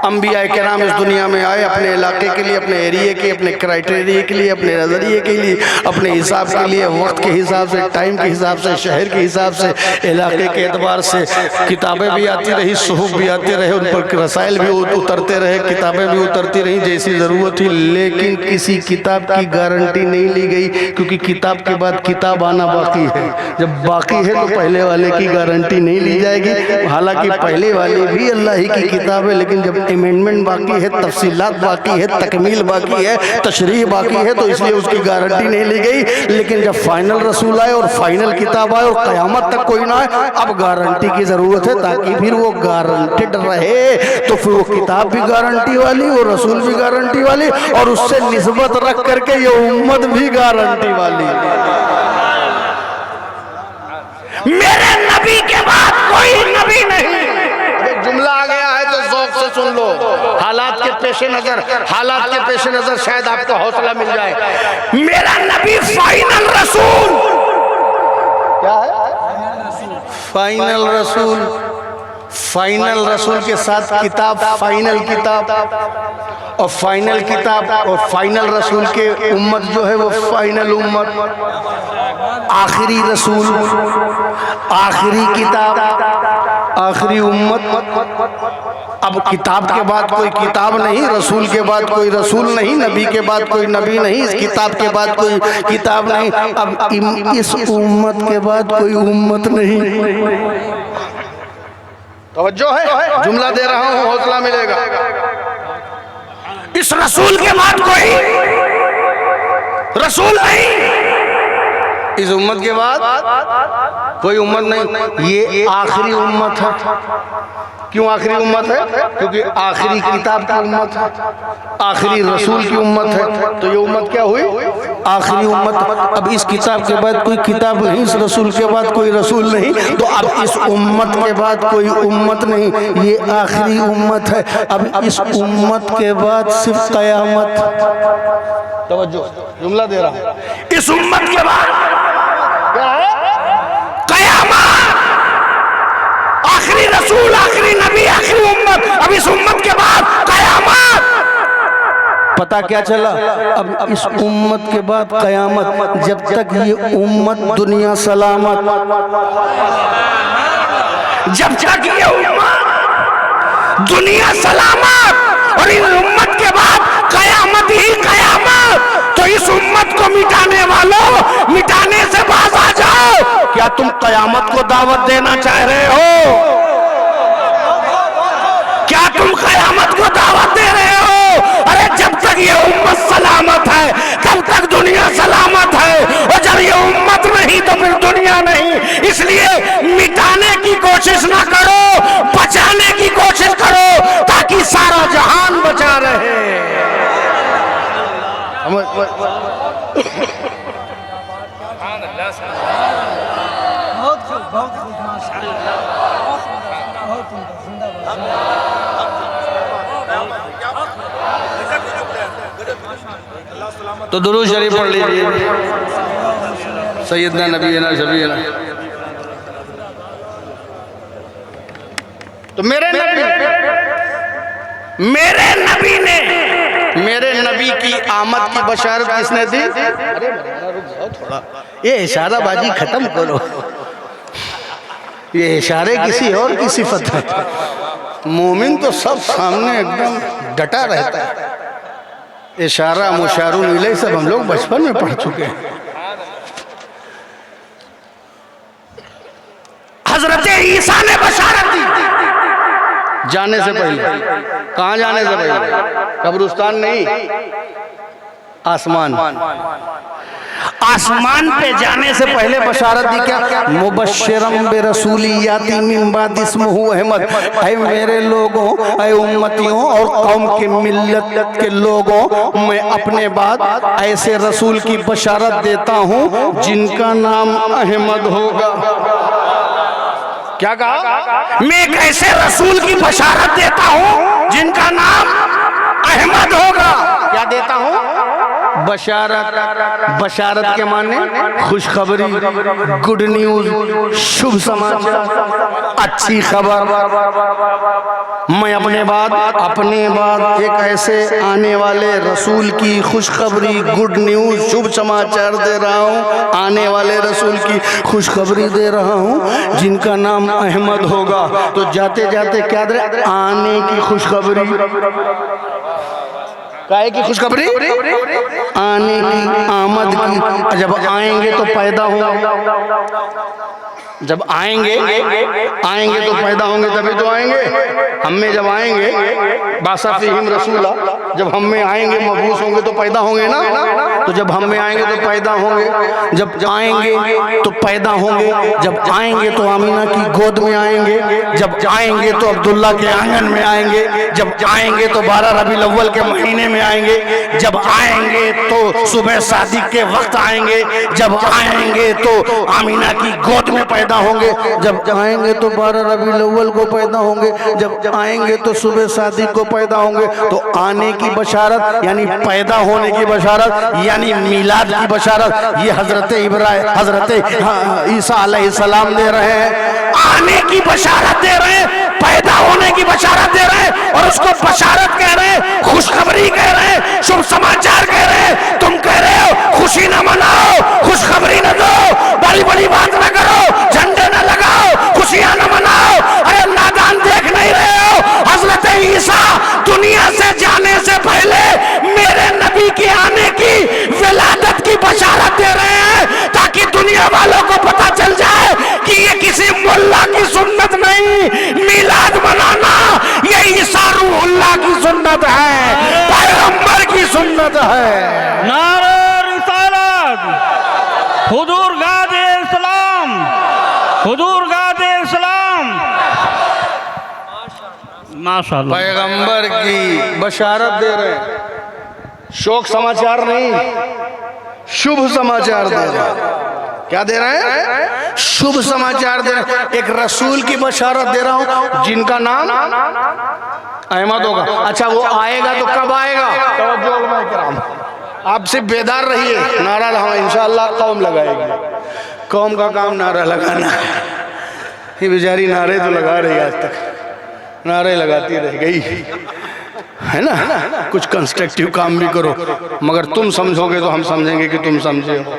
अंबिया किराम इस दुनिया में आए, अपने इलाके के लिए, अपने एरिया के, अपने क्राइटेरिया के लिए, अपने नज़रिए के लिए, अपने हिसाब के लिए, वक्त के हिसाब से, टाइम के हिसाब से, शहर के हिसाब से, इलाके के एतबार से। किताबें भी आती रही, सुहूफ भी आते रहे, उन पर रसाइल भी उतरते रहे, किताबें भी उतरती रही जैसी ज़रूरत थी, लेकिन किसी किताब की गारंटी नहीं ली गई, क्योंकि किताब के बाद किताब आना बाकी है। जब बाकी है तो पहले वाले की गारंटी नहीं ली जाएगी। हालांकि पहले वाली भी अल्लाह ही की किताब है, लेकिन जब अमेंडमेंट बाकी है, तफसीलात बाकी है, तकमील बाकी है, तशरीह बाकी है, तो इसलिए उसकी गारंटी नहीं ली गई। लेकिन जब फाइनल रसूल आए और फाइनल किताब आए और क़यामत तक कोई ना आए, अब गारंटी की ज़रूरत है, ताकि फिर वो गारंटेड रहे। तो फिर वो किताब भी गारंटी वाली, वो रसूल भी गारंटी वाली, और उससे निस्बत रख करके ये उम्मत भी गारंटी वाली। मेरे नबी के बाद कोई नबी नहीं। जुमला आ गया है तो ज़ौक़ से सुन लो। हालात के पेश नजर शायद आपको हौसला मिल जाए। मेरा नबी फाइनल रसूल। क्या है? फाइनल रसूल। फाइनल रसूल के साथ किताब, फाइनल किताब, और फाइनल किताब और फाइनल रसूल के उम्मत जो है वो फाइनल उम्मत। आखिरी रसूल, आखिरी किताब, आखिरी उम्मत। अब किताब के बाद कोई किताब नहीं, रसूल के बाद कोई रसूल नहीं, नबी के बाद कोई नबी नहीं, इस किताब के बाद कोई किताब नहीं। अब इस उम्मत के बाद कोई उम्मत नहीं। तवज्जो है, जुमला दे रहा हूँ, हौसला मिलेगा। इस रसूल के बाद कोई रसूल नहीं, इस उम्मत के बाद कोई उम्मत नहीं। ये आखिरी उम्मत है। क्यों आखिरी उम्मत है? क्योंकि आखिरी किताब की उम्मत है, आखिरी रसूल की उम्मत है। तो ये उम्मत क्या हुई? आखिरी उम्मत। अब इस किताब के बाद कोई किताब नहीं, इस रसूल के बाद कोई रसूल नहीं, तो अब इस उम्मत के बाद कोई उम्मत नहीं, ये आखिरी उम्मत है। अब इस उम्मत के बाद सिर्फ क़यामत। तवज्जो, जुमला दे रहा हूं, इस उम्मत के बाद क्या है? क़यामत। आखिरी रसूल, आखिरी नबी, आखिरी उम्मत। अब इस उम्मत के बाद क़यामत। पता क्या चला? अब इस उम्मत के बाद क़यामत। जब तक ये उम्मत दुनिया सलामत, जब तक ये उम्मत दुनिया सलामत, और इस उम्मत के बाद क़यामत ही क़यामत। तो इस उम्मत को मिटाने वालों, मिटाने से बाज आ जाओ। क्या तुम क़यामत को दावत देना चाह रहे हो? क्या तुम क़यामत को दावत दे रहे हो? अरे जब तक ये उम्मत सलामत है, तब तक दुनिया सलामत है, और जब ये उम्मत नहीं तो फिर दुनिया नहीं। इसलिए मिटाने की कोशिश ना करो, बचाने की कोशिश करो, ताकि सारा जहान बचा रहे। तो दुरूद शरीफ पढ़ लीजिए। सैयदना नबीना शबीना। तो मेरे नबी ने मेरे नबी की आमद की बशारत किसने दी? अरे थोड़ा ये इशाराबाजी खत्म करो, ये इशारे किसी और की सिफत है। मोमिन तो सब सामने एकदम डटा रहता है। इशारा मुशारुन इलैह सब हम लोग बचपन में पढ़ चुके हैं। हजरत ईसा ने बशारत दी जाने से पहले। कहाँ जाने से पहले? कब्रिस्तान नहीं, आसमान। आसमान पे जाने से पहले बशारत दी क्या? मुबश्शिरम बिरसूली याती मिन बाद इस्मुहु अहमद। ऐ मेरे लोगों, ऐ उम्मतियों और कौम के मिल्लत के लोगों, मैं अपने बाद ऐसे रसूल की बशारत देता हूँ जिनका नाम अहमद होगा। क्या कहा? मैं एक ऐसे रसूल की बशारत देता हूँ जिनका नाम अहमद होगा। क्या देता हूँ? बशारत। बशारत के माने खुशखबरी, गुड न्यूज, शुभ समाचार, अच्छी खबर। मैं अपने बाद एक ऐसे आने वाले रसूल की खुशखबरी, गुड न्यूज, शुभ समाचार दे रहा हूँ। आने वाले रसूल की खुशखबरी दे रहा हूँ जिनका नाम अहमद होगा। तो जाते जाते क्या दे? आने की खुशखबरी। काहे की खुशखबरी? आने की, आमद की। जब आएंगे तो पैदा होंगे। जब आएंगे तो पैदा होंगे, तभी तो आएंगे। हम में जब आएंगे, बासाफिहिम रसूला, जब हम में आएंगे मबूस होंगे तो पैदा होंगे ना। तो जब हम में आएंगे तो पैदा होंगे। जब आएंगे तो पैदा होंगे। जब आएंगे तो आमीना की गोद में आएंगे। जब आएंगे तो अब्दुल्ला के आंगन में आएंगे। जब आएंगे तो 12 रबीउल अव्वल के महीने में आएंगे। जब आएंगे तो सुबह शादी के वक्त आएंगे। जब आएंगे तो आमीना की गोद में पैदा होंगे। जब आएंगे तो 12 रबीउल अव्वल को पैदा होंगे। जब आएंगे तो सुबह शादी को पैदा होंगे। तो आने की बशारत यानी पैदा होने की बशारत, यानी मिलाद की बशारत, ये हजरत ईसा अलैहिस्सलाम दे रहे हैं। आने की बशारत दे रहे हैं, पैदा होने की बशारत दे रहे हैं, और उसको बशारत कह रहे हैं, खुशखबरी कह रहे हैं, शुभ समाचार कह रहे हैं। तुम कह रहे हो खुशी न मनाओ, खुशखबरी न दो, बड़ी बड़ी बात न करो, झंडे न लगाओ, खुशियां न मनाओ। अरे नादान देख नहीं रहे हो? हजरत ईसा दुनिया से जाने से पहले मेरे नबी के आने की विलादत की बशारत दे रहे हैं, ताकि दुनिया वालों को पता चल जाए कि ये किसी मुल्ला की सुन्नत नहीं, मिलाद मनाना ये ईसा रूहुल्लाह की सुन्नत है, पैगंबर की सुन्नत है। नारे रिसालत, हुजूर गाज़ी इस्लाम, हुजूर गाज़ी इस्लाम। माशाअल्लाह, पैगंबर की बशारत दे रहे हैं, शोक समाचार नहीं, शुभ समाचार दे रहे हैं। क्या दे रहे हैं? शुभ समाचार दे रहे हैं। एक रसूल की बशारत दे रहा हूं जिनका नाम अहमद होगा। अच्छा, वो आएगा तो कब आएगा? आप सिर्फ बेदार रहिए, नारा लगा, इंशाअल्लाह कौम लगाएगी। कौम का काम नारा लगाना है। ये बेचारी नारे तो लगा रही, आज तक नारे लगाती रह गई है ना। कुछ कंस्ट्रक्टिव काम भी करो, मगर तुम समझोगे तो हम समझेंगे कि तुम समझे हो।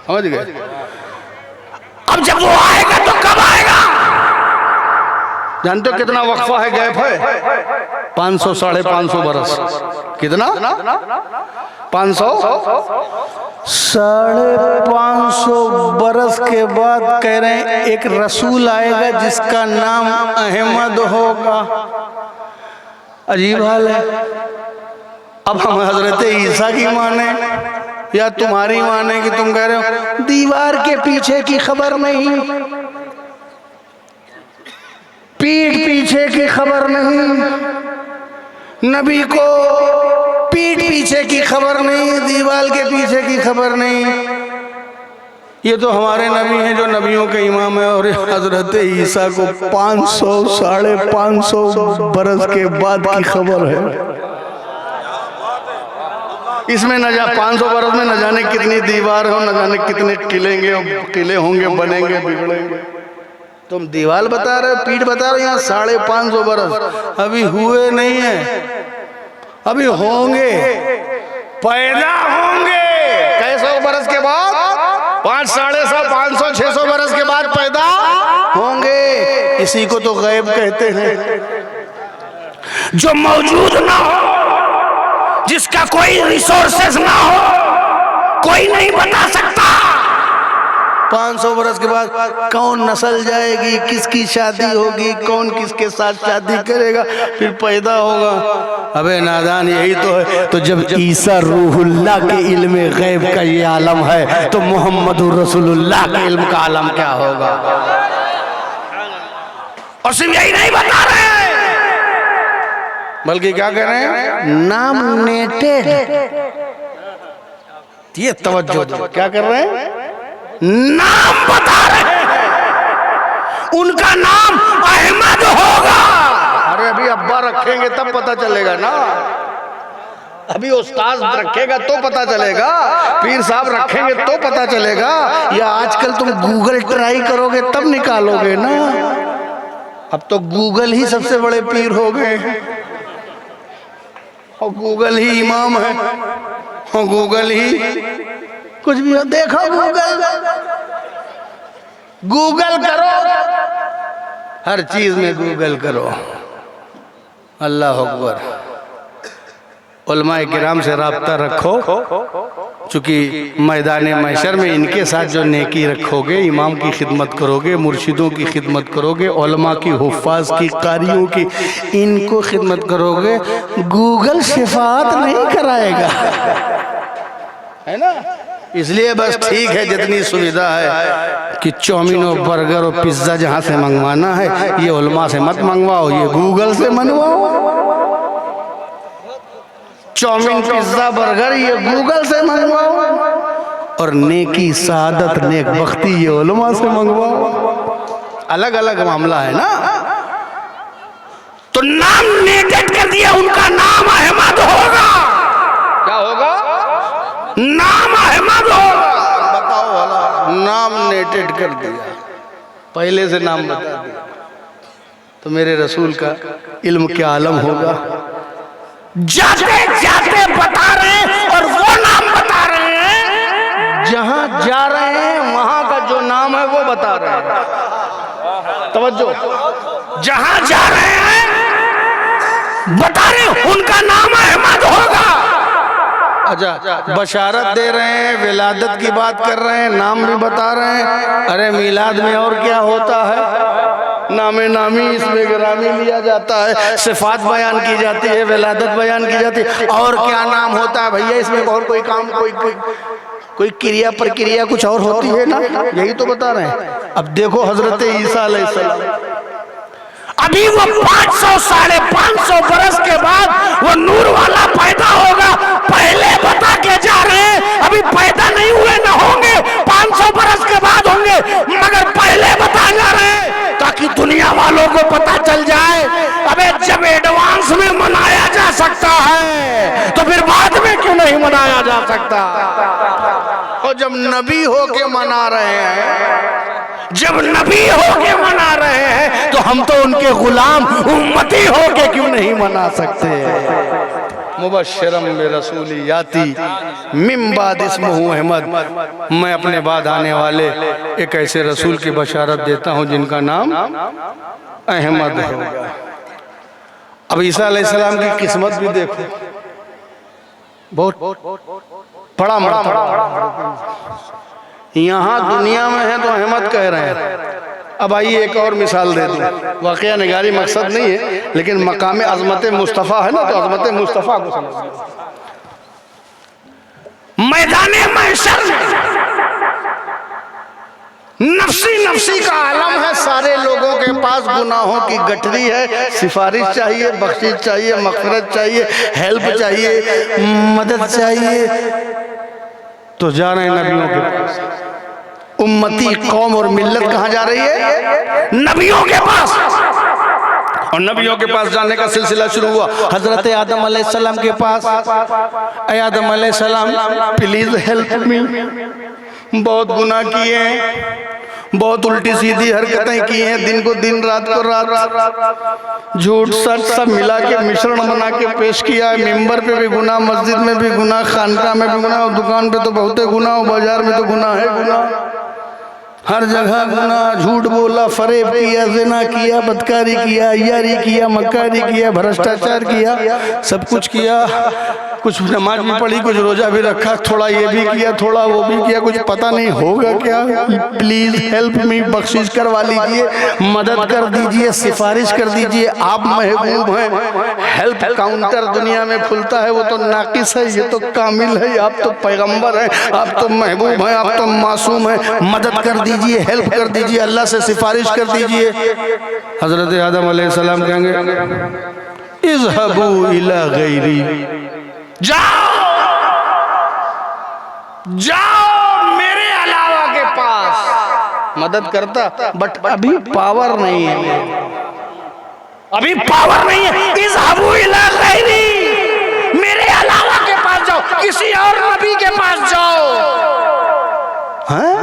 समझ गए? अब जब वो आएगा तो कब आएगा? जानते हो कितना वक्फा है, गैप है? 500 साढ़े 500 बरस। कितना? 500 साढ़े 500 बरस के बाद कह रहे हैं एक रसूल आएगा जिसका नाम अहमद होगा। अजीब हाल है। अब हम हजरत ईसा की माने या तुम्हारी माने कि तुम कह रहे हो दीवार के पीछे की खबर नहीं, पीठ पीछे की खबर नहीं, नबी को पीठ पीछे की खबर नहीं, दीवार के पीछे की खबर नहीं। ये तो हमारे नबी हैं जो नबियों के इमाम है, और हजरत ईसा को 500 साढ़े 500 बरस के बाद की खबर है। इसमें न जा 500 बरस में न जाने कितनी दीवार हो, न जाने कितने किले होंगे, बनेंगे, बिगड़ेंगे। तुम दीवार बता रहे हो, पीठ बता रहे हो। यहाँ 550 बरस अभी हुए नहीं है, अभी होंगे, पैदा होंगे। कैसे बरस के बाद? 500, 550, 500, 600 बरस के बाद पैदा होंगे। इसी को तो गैब कहते हैं, जो मौजूद ना हो, जिसका कोई रिसोर्सेस ना हो, कोई नहीं बता सकता। 500 बरस के बाद कौन नस्ल जाएगी, किसकी शादी होगी, कौन किसके साथ शादी करेगा, फिर पैदा होगा। अबे नादान, यही तो है। तो जब ईसा रूहुल्लाह के इल्म गैब का ये आलम है, तो मोहम्मदुर रसूलुल्लाह के इल्म का आलम क्या होगा? और सिर्फ यही नहीं बता रहे हैं, बल्कि क्या कह रहे हैं? नॉमिनेटेड। ये तवज्जो दो, क्या कर रहे हैं? नाम बता रहे हैं, उनका नाम अहमद होगा। अरे अभी अब्बा रखेंगे तब पता चलेगा ना, अभी उस्ताद रखेगा तो पता चलेगा, पीर साहब रखेंगे तो पता चलेगा, या आजकल तुम गूगल ट्राई करोगे तब निकालोगे ना। अब तो गूगल ही सबसे बड़े पीर हो गए हैं, और गूगल ही इमाम है, और गूगल ही कुछ भी हो। देखो गूगल करो, हर चीज में गूगल करो। अल्लाह अकबर। उलमाए किराम से राब्ता रखो, चूँकि मैदान महशर में इनके साथ जो नेकी रखोगे, इमाम की खिदमत करोगे, मुर्शिदों की खिदमत करोगे, उलमा की, हुफ्फाज की, कारियों की, इनको खिदमत करोगे, गूगल शिफात नहीं कराएगा, है ना। इसलिए बस ठीक है, जितनी सुविधा है कि चाउमीन और बर्गर और पिज्ज़ा जहाँ से मंगवाना है, ये उलमा से मत मंगवाओ, ये गूगल से मंगवाओ। चाउमीन, पिज्ज़ा, बर्गर ये गूगल से मंगवाओ, और नेकी, सादत, नेक बख्ती ये उलमा से मंगवाओ। अलग अलग मामला है ना। तो नाम नेटेड कर दिया, उनका नाम अहमद होगा। क्या होगा? नाम अहमद होगा। बताओ वाला, नाम नेटेड कर दिया, पहले से नाम बता दिया। तो मेरे रसूल का इल्म क्या आलम होगा। जाते जाते बता रहे हैं, और वो नाम बता रहे हैं जहां जा रहे हैं, वहां का जो नाम है वो बता रहे हैं। तवज्जो, जहां जा रहे हैं बता रहे हैं, उनका नाम अहमद होगा। अच्छा, बशारत दे रहे हैं, विलादत की बात कर रहे हैं, नाम भी बता रहे हैं। अरे मिलाद में और क्या होता है? नामे नामी, इसमें गिरामी लिया जाता है, सिफात बयान की जाती है, विलादत बयान की जाती है, और क्या नाम होता है भैया इसमें? और कोई काम, कोई क्रिया प्रक्रिया कुछ और होती है ना, यही तो बता रहे हैं। अब देखो हजरत ईसा अलैहिस्सलाम, अभी वो 500, 550 बरस के बाद वो नूर वाला पैदा होगा, पहले बता के जा रहे हैं। अभी पैदा नहीं हुए, ना होंगे, 500 बरस के बाद होंगे, मगर पहले बता जा रहे हैं ताकि दुनिया वालों को पता चल जाए। अबे जब एडवांस में मनाया जा सकता है, तो फिर बाद में क्यों नहीं मनाया जा सकता? और जब नबी होके मना रहे हैं, जब नबी होके मना रहे हैं, तो हम तो उनके गुलाम उम्मती होके क्यों नहीं मना सकते? मुबश्शिरम बिरसूलियाती मिन बाद इस्मुहु अहमद। मैं अपने बाद आने वाले एक ऐसे रसूल की बशारत देता हूँ जिनका नाम अहमद होगा। अब ईसा अलैहिस्सलाम की किस्मत भी देखो, बहुत बड़ा मरतबा। यहाँ दुनिया में है तो अहमद कह रहे हैं। अब आइए एक और मिसाल दे दूं, वाकया निगारी मकसद नहीं है, लेकिन मकाम अज़मत मुस्तफ़ा है ना, तो अज़मत मुस्तफ़ा को समझिए। मैदाने महशर में नफ्सी नफ्सी का आलम है, सारे लोगों के पास गुनाहों की गठरी है, सिफारिश चाहिए, बख्शिश चाहिए, मग़फ़िरत चाहिए, हेल्प चाहिए, मदद चाहिए, तो जा रहे हैं नबियों के पास। उम्मती, कौम और मिल्लत कहाँ जा रही है? नबियों के पास। और नबियों के पास जाने का सिलसिला शुरू हुआ। हजरत आदम अलैहिस्सलाम के पास, ऐ आदम अलैहिस्सलाम प्लीज हेल्प मी, बहुत गुनाह किए हैं, बहुत उल्टी सीधी हरकतें की हैं, दिन को दिन रात को रात, झूठ सच सब मिला के मिश्रण बना के पेश किया है। मिंबर पे भी गुनाह, मस्जिद में भी गुनाह, खानका में भी गुनाह, दुकान पे तो बहुत गुनाह, बाजार में तो गुनाह है गुनाह, हर जगह गुनाह। झूठ बोला, फरेब किया, ज़िना किया, बदकारी किया, यारी किया, मक्कारी किया, भ्रष्टाचार किया, सब कुछ किया। कुछ नमाज भी पढ़ी, कुछ रोजा भी रखा, थोड़ा ये भी किया, थोड़ा वो भी किया, कुछ पता नहीं होगा क्या। प्लीज हेल्प मी, बख्शिश करवा लीजिए, मदद कर दीजिए, सिफारिश कर दीजिए, आप महबूब हैं। हेल्प काउंटर दुनिया में खुलता है वो तो नाकिस है, ये तो कामिल है। आप तो पैगंबर हैं, आप तो महबूब हैं, आप तो मासूम हैं, मदद कर दीजिए, हेल्प कर दीजिए, अल्लाह से सिफारिश कर दीजिए। हजरत आदम अलैहिस्सलाम कहेंगे इज़हबू इला गैरी, जाओ जाओ मेरे अलावा के पास। मदद करता बट अभी पावर नहीं है, अभी पावर नहीं है। इज़हबू इला गैरी, मेरे अलावा के पास जाओ, किसी और नबी के पास जाओ। हाँ?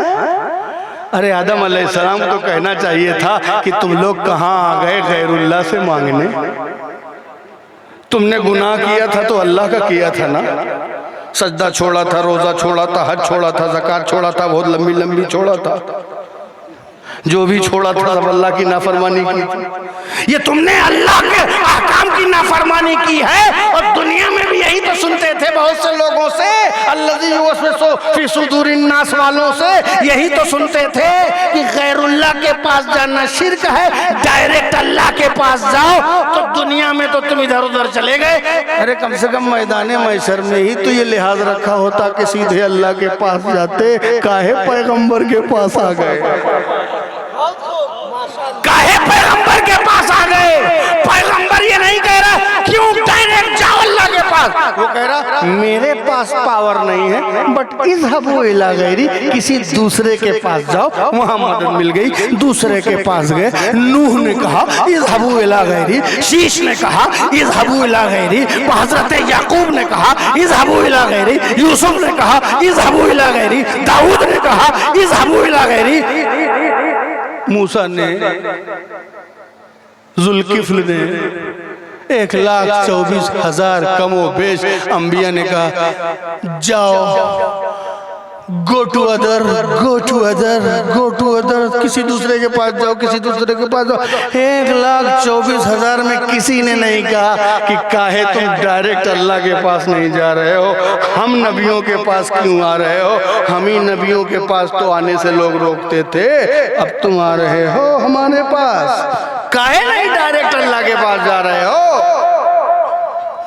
अरे आदम अलैहिस्सलाम को कहना चाहिए था कि तुम लोग कहाँ आ गए गैरुल्लाह से मांगने। तुमने गुनाह किया था तो अल्लाह का किया था ना, सजदा छोड़ा था, रोजा छोड़ा था, हज छोड़ा था, ज़कात छोड़ा था, बहुत लंबी लंबी छोड़ा था, जो भी छोड़ा था सब अल्लाह की नाफरमानी की थी। ये तुमने अल्लाह के अहकाम की नाफरमानी की है। और दुनिया में भी यही तो सुनते थे बहुत से लोगों से, अल्लज़ी युवस्विसु फी सुदूरिन नास वालों से यही तो सुनते थे कि गैरुल्लाह के पास जाना शिर्क है, डायरेक्ट अल्लाह के पास जाओ। तो दुनिया में तो तुम इधर उधर चले गए। अरे कम से कम मैदान महशर में ही तो ये लिहाज रखा होता कि सीधे अल्लाह के पास जाते, काहे पैगंबर के पास आ गए, काहे पैगंबर के पास आ गए। पैगंबर ये नहीं कह रहा क्यों डायरेक्ट जाओ अल्लाह के पास, वो कह रहा मेरे पास पावर नहीं है, बट इज़हबू इला गैरी, किसी दूसरे के पास जाओ, वहां मदद मिल गई, दूसरे के पास गए। नूह ने कहा इज़हबू इला गैरी, शीश ने कहा इज़हबू इला गैरी, हजरत याकूब ने कहा इज़हबू इला गैरी, यूसुफ ने कहा इज़हबू इला गैरी, दाऊद ने कहा इज़हबू इला गैरी, मूसा ने, जुल्किफ्ल ने, 1,24,000 कमो बेश अंबिया ने कहा जाओ, go to other, go to other, go to other, किसी दूसरे के पास जाओ, किसी दूसरे के पास जाओ। 1,24,000 में किसी ने नहीं कहा कि काहे तुम डायरेक्ट अल्लाह के पास नहीं जा रहे हो, हम नबियों के पास क्यों आ रहे हो, हम ही नबियों के पास तो आने से लोग रोकते थे, अब तुम आ रहे हो हमारे पास, काहे नहीं डायरेक्ट अल्लाह के पास जा रहे हो।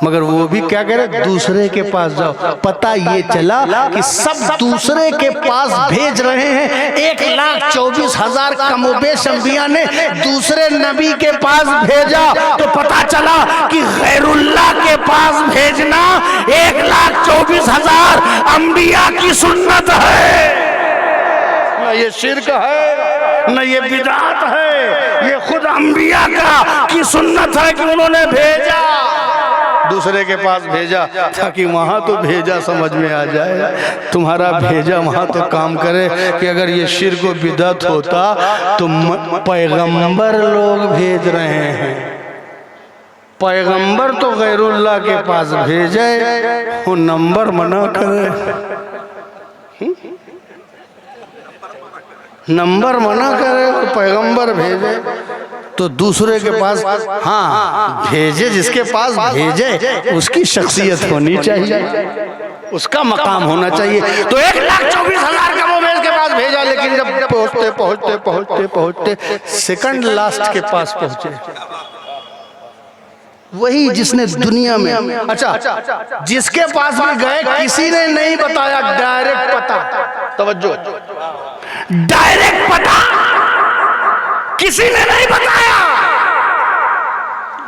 मगर वो भी क्या कह रहे, दूसरे के पास जाओ। पता ये चला कि सब दूसरे के पास भेज रहे हैं। 1,24,000 कमोबेश अंबिया ने दूसरे नबी के पास भेजा, तो पता चला कि गैरुल्लाह के पास भेजना 1,24,000 अंबिया की सुन्नत है। न ये शिर्क है, न ये बिदअत है, ये खुद अंबिया का की सुन्नत है कि उन्होंने भेजा, दूसरे के पास भेजा, ताकि वहाँ तो भेजा समझ में आ जाए, तुम्हारा भेजा वहाँ तो काम करे। कि अगर ये शिर्क व बिदअत होता तो पैगंबर लोग भेज रहे हैं, पैगंबर तो गैरुल्लाह के पास भेजे, वो नंबर मना करे, नंबर मना करे, पैगंबर भेजे तो दूसरे के पास, हाँ भेजे, जिसके पास भेजे उसकी शख्सियत होनी चाहिए, उसका मकाम होना चाहिए। तो 1,24,000 कमोबेश के पास भेजा, लेकिन जब पहुंचते पहुंचते पहुंचते पहुंचते सेकंड लास्ट के पास पहुंचे, वही जिसने दुनिया में, अच्छा जिसके पास भी गए किसी ने नहीं बताया, डायरेक्ट पता, तवज्जो, डायरेक्ट पता किसी ने नहीं बताया।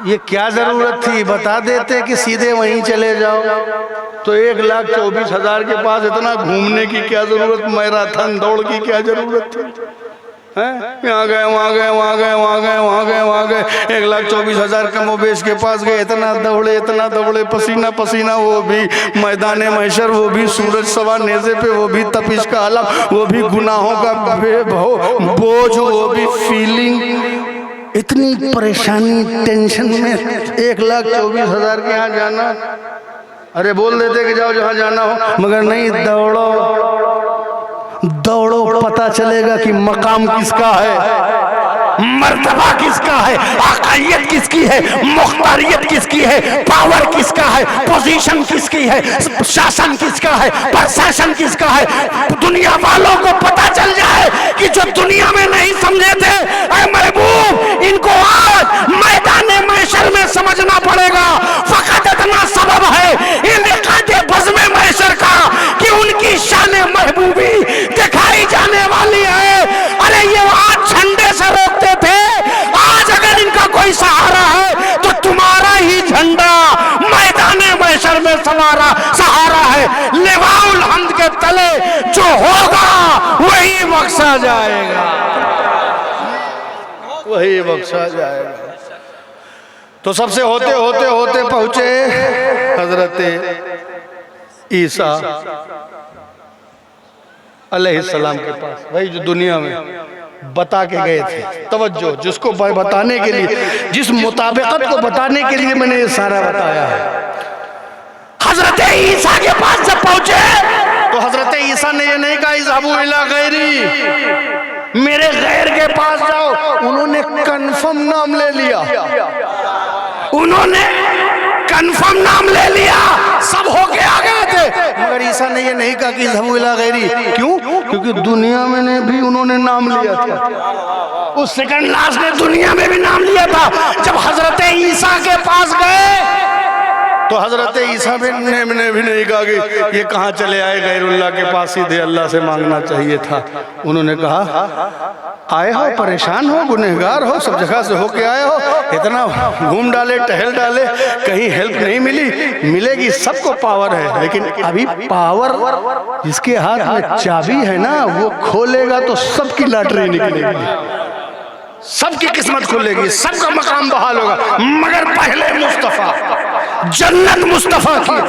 ये क्या जरूरत थी, बता देते कि सीधे वहीं चले जाओ। तो 1,24,000 के पास इतना घूमने की क्या जरूरत, मैराथन दौड़ की क्या जरूरत थी। यहाँ गए वहाँ गए वहाँ गए वहाँ गए वहाँ गए वहाँ गए 1,24,000 कमोबेश के पास गए, इतना दौड़े पसीना पसीना, वो भी मैदान महशर, वो भी सूरज सवा नेज़े पे, वो भी तपिश का आलम, वो भी गुनाहों का बोझ, वो भी फीलिंग, इतनी परेशानी टेंशन में 1,24,000 के यहाँ जाना। अरे बोल देते कि जाओ जहाँ जाना हो, मगर नहीं, दौड़ो पता चलेगा कि मकाम किसका है, मर्तबा किसका है, आकायत किसकी है, मुख्तारियत किसकी है, पावर किसका है, पोजीशन किसकी है, शासन किसका है, प्रशासन किसका है। दुनिया वालों को पता चल जाए कि जो दुनिया में नहीं समझे थे, ऐ महबूब, इनको आज मैदान महशर में समझना पड़ेगा। फकत इतना सबब है इनकादे बज़्म महशर का कि उनकी शान महबूबी दिखाई जाने वाली है। अरे ये आज झंडे से रोकते थे, आज अगर इनका कोई सहारा है तो तुम्हारा ही झंडा मैदान महशर में सहारा है। लिवाउल हम्द के तले जो होगा वही बख्शा जाएगा, वही बख्शा जाएगा। तो सबसे होते होते होते पहुंचे हजरत ईसा अलैहिस्सलाम के पास, वही जो दुनिया में बता के गए थे। तवज्जो, जिसको बताने के लिए, जिस मुताबिकत को बताने के लिए मैंने ये सारा बताया है। हजरत ईसा के पास जब पहुंचे तो हजरत ईसा ने ये नहीं कहा इज़हबू इला गैरी, मेरे गैर के पास जाओ। उन्होंने कन्फर्म नाम ले लिया, उन्होंने कन्फर्म नाम ले लिया, सब होके आ गए थे। मगर ईसा ने ये नहीं कहा कि इज़हबू इला गैरी। क्यों? क्योंकि दुनिया में ने भी उन्होंने नाम लिया था, उस सेकंड लास्ट ने दुनिया में भी नाम लिया था। जब हजरत ईसा के पास गए तो हजरत ईसा ने भी नहीं कहा कि ये कहाँ चले आए गैरुल्लाह के पास, सीधे अल्लाह से मांगना चाहिए था। उन्होंने कहा आए हो, परेशान हो, गुनहगार हो, सब जगह से होके आए हो, इतना घूम डाले, टहल डाले, कहीं हेल्प नहीं मिली, मिलेगी। सबको पावर है, लेकिन अभी पावर जिसके हाथ में चाबी है ना, वो खोलेगा तो सबकी लॉटरी निकलेगी, सबकी किस्मत खुलेगी, सबका मकाम बहाल होगा। मगर पहले मुस्तफा, जन्नत मुस्तफा की,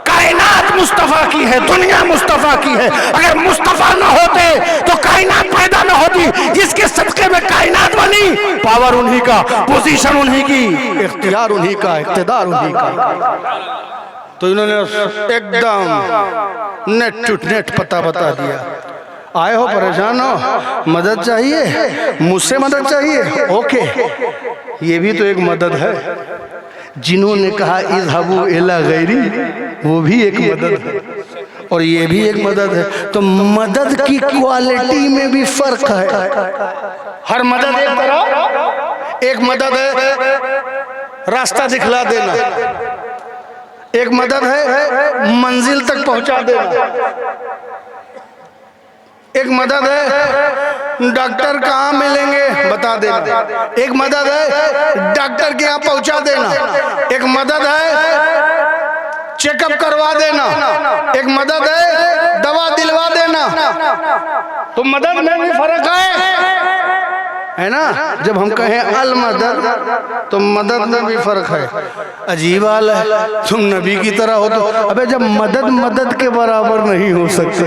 कायनात मुस्तफा की है, दुनिया मुस्तफा की है। अगर मुस्तफा न होते तो कायनात पैदा न होती। जिसके सदके में कायनात बनी, पावर उन्हीं का, पोजीशन उन्हीं की, इख्तियार उन्हीं का, इख्तिदार उन्हीं का। तो इन्होंने एकदम नेट टू नेट पता बता दिया। आए हो, परेशान हो, मदद चाहिए, मुझसे मदद चाहिए, ओके, ये भी तो एक मदद है। जिन्होंने कहा इज़हबू इला गैरी, वो भी एक मदद है, और ये भी एक मदद है। तो मदद की क्वालिटी में भी फर्क है। हर मदद एक तरह, एक मदद है रास्ता दिखला देना, एक मदद है मंजिल तक पहुंचा देना, एक मदद है डॉक्टर कहाँ मिलेंगे बता देना, एक मदद है डॉक्टर के यहाँ पहुंचा देना, एक मदद है चेकअप करवा देना, एक मदद है दवा दिलवा देना। तो मदद में भी फर्क है ना। जब हम कहें अल मदद तो मदद में भी फर्क है। अजीब हाल है, तुम नबी की तरह हो तो, अबे जब मदद मदद के बराबर नहीं हो सकती,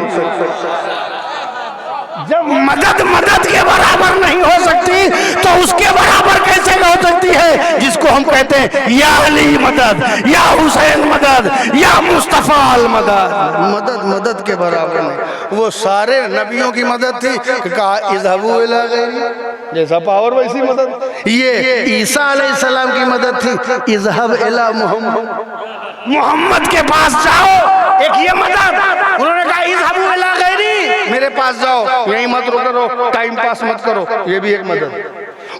जब मदद मदद के बराबर नहीं हो सकती तो उसके बराबर कैसे हो सकती है? जिसको हम कहते हैं या अली मदद, या हुसैन मदद, या मुस्तफा अल मदद, मदद मदद के बराबर नहीं। वो सारे नबियों की मदद थी, कहा इज़हबू इला गैरी, जैसा पावर वैसी मदद। ये ईसा अलैहिस्सलाम की मदद थी, इज़हब इला मोहम्मद, मोहम्मद के पास जाओ, एक ये मदद। उन्होंने कहा इज़हबू इला गैरी, मेरे पास जाओ, यहीं मत करो, टाइम पास मत करो, ये भी एक मदद।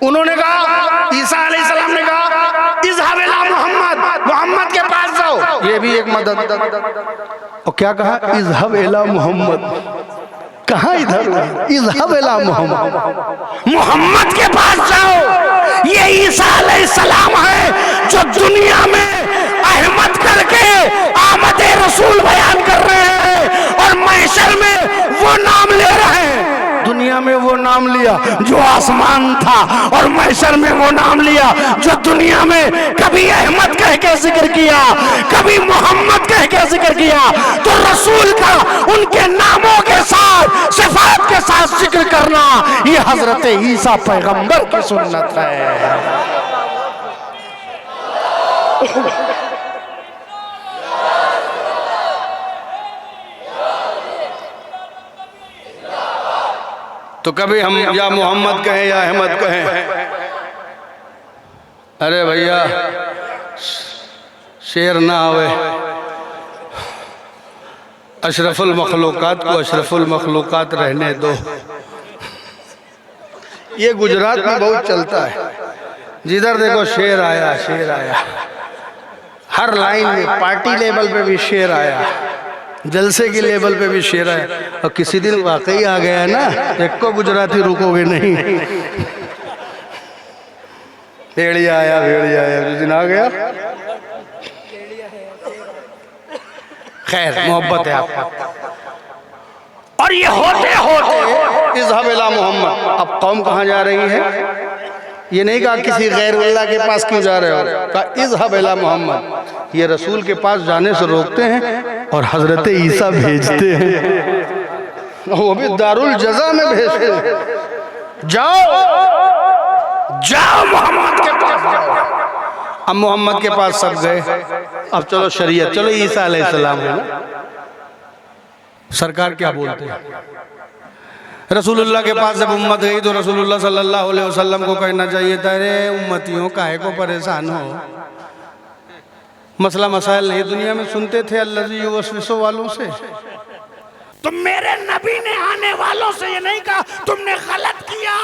उन्होंने कहा, ईसा अलैहिस्सलाम ने कहा इज़हब इला मोहम्मद, मोहम्मद के पास जाओ, ये भी एक मदद। और क्या कहा? इज़हब इला मोहम्मद, कहाँ इधर, इज़हब इला मोहम्मद, मोहम्मद के पास जाओ। ये ईसा अलैहिस्सलाम है जो दुनिया में अहमद करके आमद रसूल बयान कर रहे हैं, और महशर में वो नाम ले रहे हैं। दुनिया में वो नाम लिया जो आसमान था, और महशर में वो नाम लिया जो दुनिया में कभी अहमद कह के जिक्र किया, कभी मोहम्मद कह के जिक्र किया। तो रसूल का उनके नामों के साथ, सिफात के साथ जिक्र करना, ये हजरत ईसा पैगंबर की सुन्नत है। तो कभी हम या मोहम्मद कहें या अहमद कहें, अरे भैया शेर ना आवे, अशरफुल मखलूकात को अशरफुल मखलूकात रहने दो। ये गुजरात में बहुत चलता है, जिधर देखो शेर आया शेर आया, हर लाइन में, पार्टी लेवल पे भी शेर आया, जलसे की लेवल पे भी शेर आया। और किसी दिन वाकई आ गया ना, एक को गुजराती रुकोगे नहीं। भेड़िया आया जिस दिन आ गया। खैर मोहब्बत है आपका। और ये होते होते इज़हब इला मोहम्मद, अब कौम कहाँ जा रही है? ये नहीं कहा किसी गैर अल्लाह के पास क्यों जा रहे हो, कहा इज़हब इला मोहम्मद। ये रसूल के पास जाने से रोकते हैं और हजरत ईसा भेजते हैं, वो भी दारुल जज़ा में भेजते हैं। जाओ जाओ मोहम्मद के पास जाओ। अब मोहम्मद के पास सब गए, अब चलो शरीयत, चलो ईसा अलैहिस्सलाम है ना। सरकार क्या बोलते हैं? रसूलुल्लाह के पास जब उम्मत गई तो रसूलुल्लाह सल्लल्लाहु अलैहि वसल्लम को कहना चाहिए था, अरे उम्मतियों काहे को परेशान हो, मसला मसाइल नहीं दुनिया में सुनते थे अल्लाजी युवस्विसो वालों से। तो मेरे नबी ने आने वालों से ये नहीं कहा तुमने गलत किया,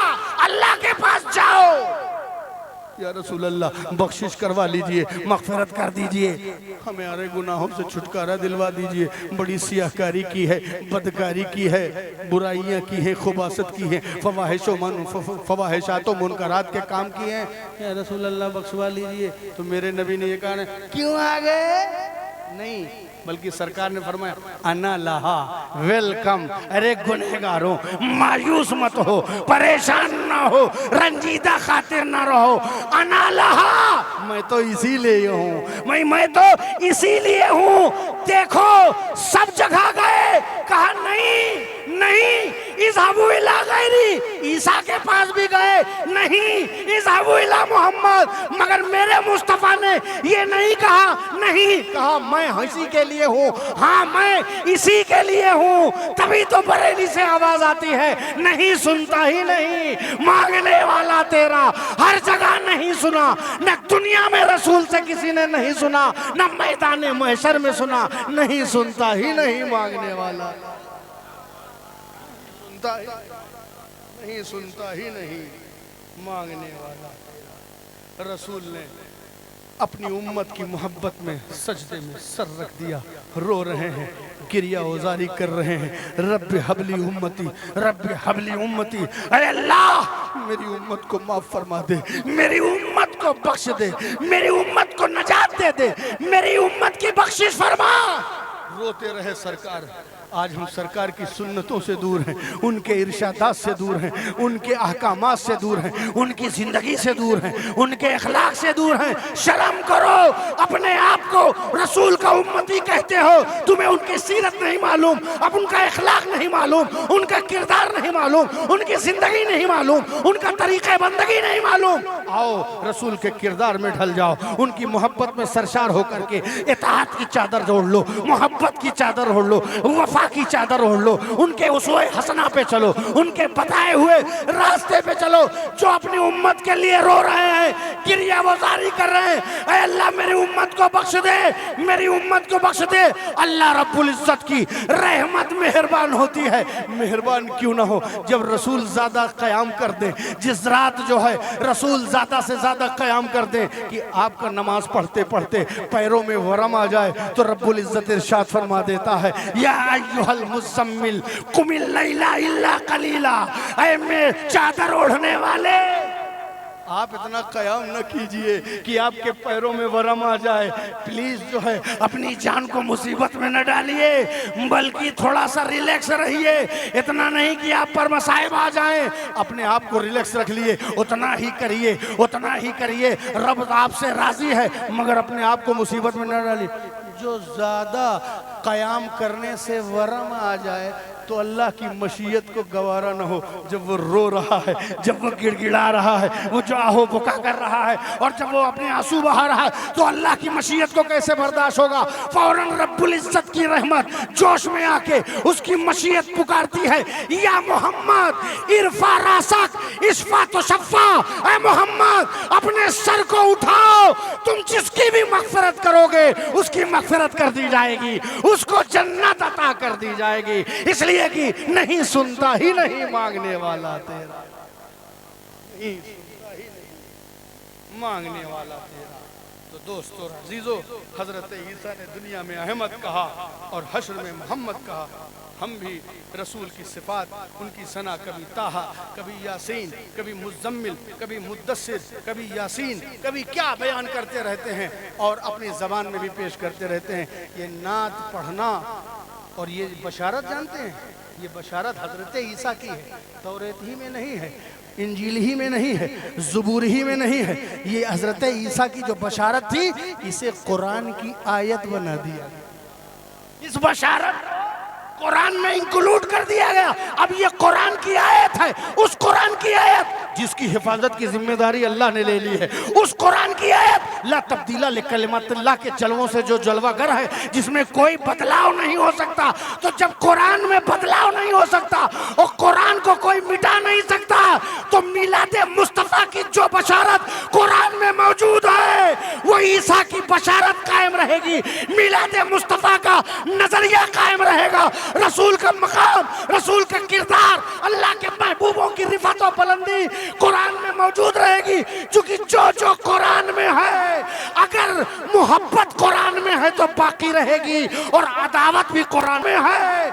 अल्लाह के पास जाओ। या रसूल अल्लाह बख्शिश करवा लीजिए, मगफिरत कर दीजिए, हमारे गुनाहों से छुटकारा दिलवा दीजिए। बड़ी सियाहकारी की है, बदकारी की है, बुराइयां की है, खुबासत की है, फवाहिशात मुनकरात के काम किए हैं। या रसूल अल्लाह बख्शवा लीजिए। तो मेरे नबी ने ये कहा क्यों आ गए? नहीं, बल्कि सरकार ने फरमाया अना लहा वेलकम। अरे गुनहगारों मायूस मत हो, परेशान ना हो, रंजीदा खातिर ना रहो। अना लहा, मैं तो इसीलिए हूँ, मैं तो इसीलिए हूँ। देखो सब जगह गए, कहा नहीं नहीं, इज़हबू इला गैरी, ईसा के पास भी गए, नहीं इज़हबू इला मोहम्मद। मगर मेरे मुस्तफ़ा ने ये नहीं कहा, नहीं कहा मैं इसी के लिए हूँ, हाँ मैं इसी के लिए हूँ। तभी तो बरेली से आवाज आती है, नहीं सुनता ही नहीं, मांगने वाला तेरा हर जगह नहीं सुना। न दुनिया में रसूल से किसी ने नहीं सुना, न मैदान महशर में सुना, नहीं सुनता ही नहीं मांगने वाला, नहीं सुनता ही नहीं मांगने वाला। रसूल ने अपनी उम्मत की मोहब्बत में सजदे में सर रख दिया, रो रहे हैं, क्रिया उजारी कर रहे हैं, रब्बे हबली उम्मती, रब्बे हबली उम्मती। अरे अल्लाह मेरी उम्मत को माफ फरमा दे, मेरी उम्मत को बख्श दे, मेरी उम्मत को नजात दे दे, मेरी उम्मत की बख्शिश फरमा। रोते रहे सरकार। आज हम सरकार की सुन्नतों से दूर हैं, उनके इरशादात से दूर हैं, उनके अहकामात से दूर हैं, उनकी जिंदगी से दूर हैं, उनके अखलाक से दूर हैं। शर्म करो, अपने आप को रसूल का उम्मती कहते हो, तुम्हें उनकी सीरत नहीं मालूम, अब उनका अखलाक नहीं मालूम, उनका किरदार नहीं मालूम, उनकी जिंदगी नहीं मालूम, उनका तरीक़े बंदगी नहीं मालूम। आओ रसूल के किरदार में ढल जाओ, उनकी मोहब्बत में सरशार होकर के इताअत की चादर जोड़ लो, मोहब्बत की चादर ओढ़ लो, वफा की चादर ओढ़ लो, उनके उसूल हसना पे चलो, उनके बताए हुए रास्ते पे चलो। जो अपनी उम्मत के लिए रो रहे हैं, क्रिया वजारी कर रहे हैं, ऐ अल्लाह मेरी उम्मत को बख्श दे, मेरी उम्मत को बख्श दे। अल्लाह रब्बुल इज्जत की रहमत मेहरबान होती है। मेहरबान क्यों ना हो जब रसूल ज्यादा क़याम कर दे, जिस रात जो है रसूल ज्यादा से ज्यादा क़याम कर दे कि आपका नमाज पढ़ते पढ़ते पैरों में वरम आ जाए, तो रब्बुल इज्जत इरशाद फरमा देता है, या अय्युहल मुज़म्मिल कुमिल लैला इल्ला कलीला। ऐ में चादर ओढ़ने वाले, आप इतना कयाम न कीजिए कि आपके पैरों में वरम आ जाए। प्लीज जो है अपनी जान को मुसीबत में न डालिए, बल्कि थोड़ा सा रिलैक्स रहिए। इतना नहीं कि आप पर मसाइब आ जाएं, अपने आप को रिलैक्स रख लिए, उतना ही करिए, उतना ही करिए। रब आपसे राजी है, मगर अपने आप को मुसीबत में न डालिए। जो ज्यादा कयाम करने से वरम आ जाए तो अल्लाह की मशीयत को गवारा न हो। जब वो रो रहा है, जब वो गिड़गिड़ा रहा है, वो जो आहो बुका कर रहा है, और जब वो अपने आंसू बहा रहा है, तो अल्लाह की मशीयत को कैसे बर्दाश्त होगा। फौरन रब्बुल इज्जत की रहमत जोश में आके उसकी मशीयत पुकारती है, या मोहम्मद इरफा रासक इस्फा तो शफ़ा। ऐ मोहम्मद अपने सर को उठाओ, तुम जिसकी भी मगफिरत करोगे उसकी मगफिरत कर दी जाएगी, उसको जन्नत अता कर दी जाएगी। इसलिए कि नहीं सुनता ही नहीं मांगने वाला तेरा, नहीं सुनता ही नहीं मांगने वाला तेरा। तो दोस्तों अजीजों, हजरत ईसा ने दुनिया में अहमद कहा और हश्र में मोहम्मद कहा। हम भी रसूल की सिफात, उनकी सना, कभी ताहा, कभी यासीन, कभी मुज़म्मिल, कभी मुद्दस्सिर, कभी यासीन, कभी क्या बयान करते रहते हैं और अपनी ज़बान में भी पेश करते रहते हैं। ये नात पढ़ना और ये बशारत जानते हैं, ये बशारत हजरत ईसा की है, तौरेत ही में नहीं है, इंजील ही में नहीं है, ज़बूर ही में नहीं है। ये हजरत ईसा की जो बशारत थी, इसे कुरान की आयत बना दिया। इस बशारत कुरान में इंक्लूड कर दिया गया। अब ये कुरान की आयत है, उस कुरान की आयत जिसकी हिफाजत की जिम्मेदारी अल्लाह ने ले ली है, उस कुरान की आयत ला तब्दीला लिकलिमातिल्लाह के जलवों से जो जलवागर है, जिसमें कोई बदलाव नहीं हो सकता। तो जब कुरान में बदलाव नहीं हो सकता और कुरान को कोई मिटा नहीं सकता, तो मिलादे मुस्तफ़ा की जो बशारत कुरान में मौजूद है, वो ईसा की बशारत कायम रहेगी। मिलादे मुस्तफ़ा का नजरिया कायम रहेगा। रसूल का मकाम, रसूल का किरदार, अल्लाह के महबूबों की रिफत और बुलंदी कुरान में मौजूद रहेगी। क्योंकि जो जो कुरान में है, अगर मोहब्बत कुरान में है तो बाकी रहेगी, और अदावत भी कुरान में है।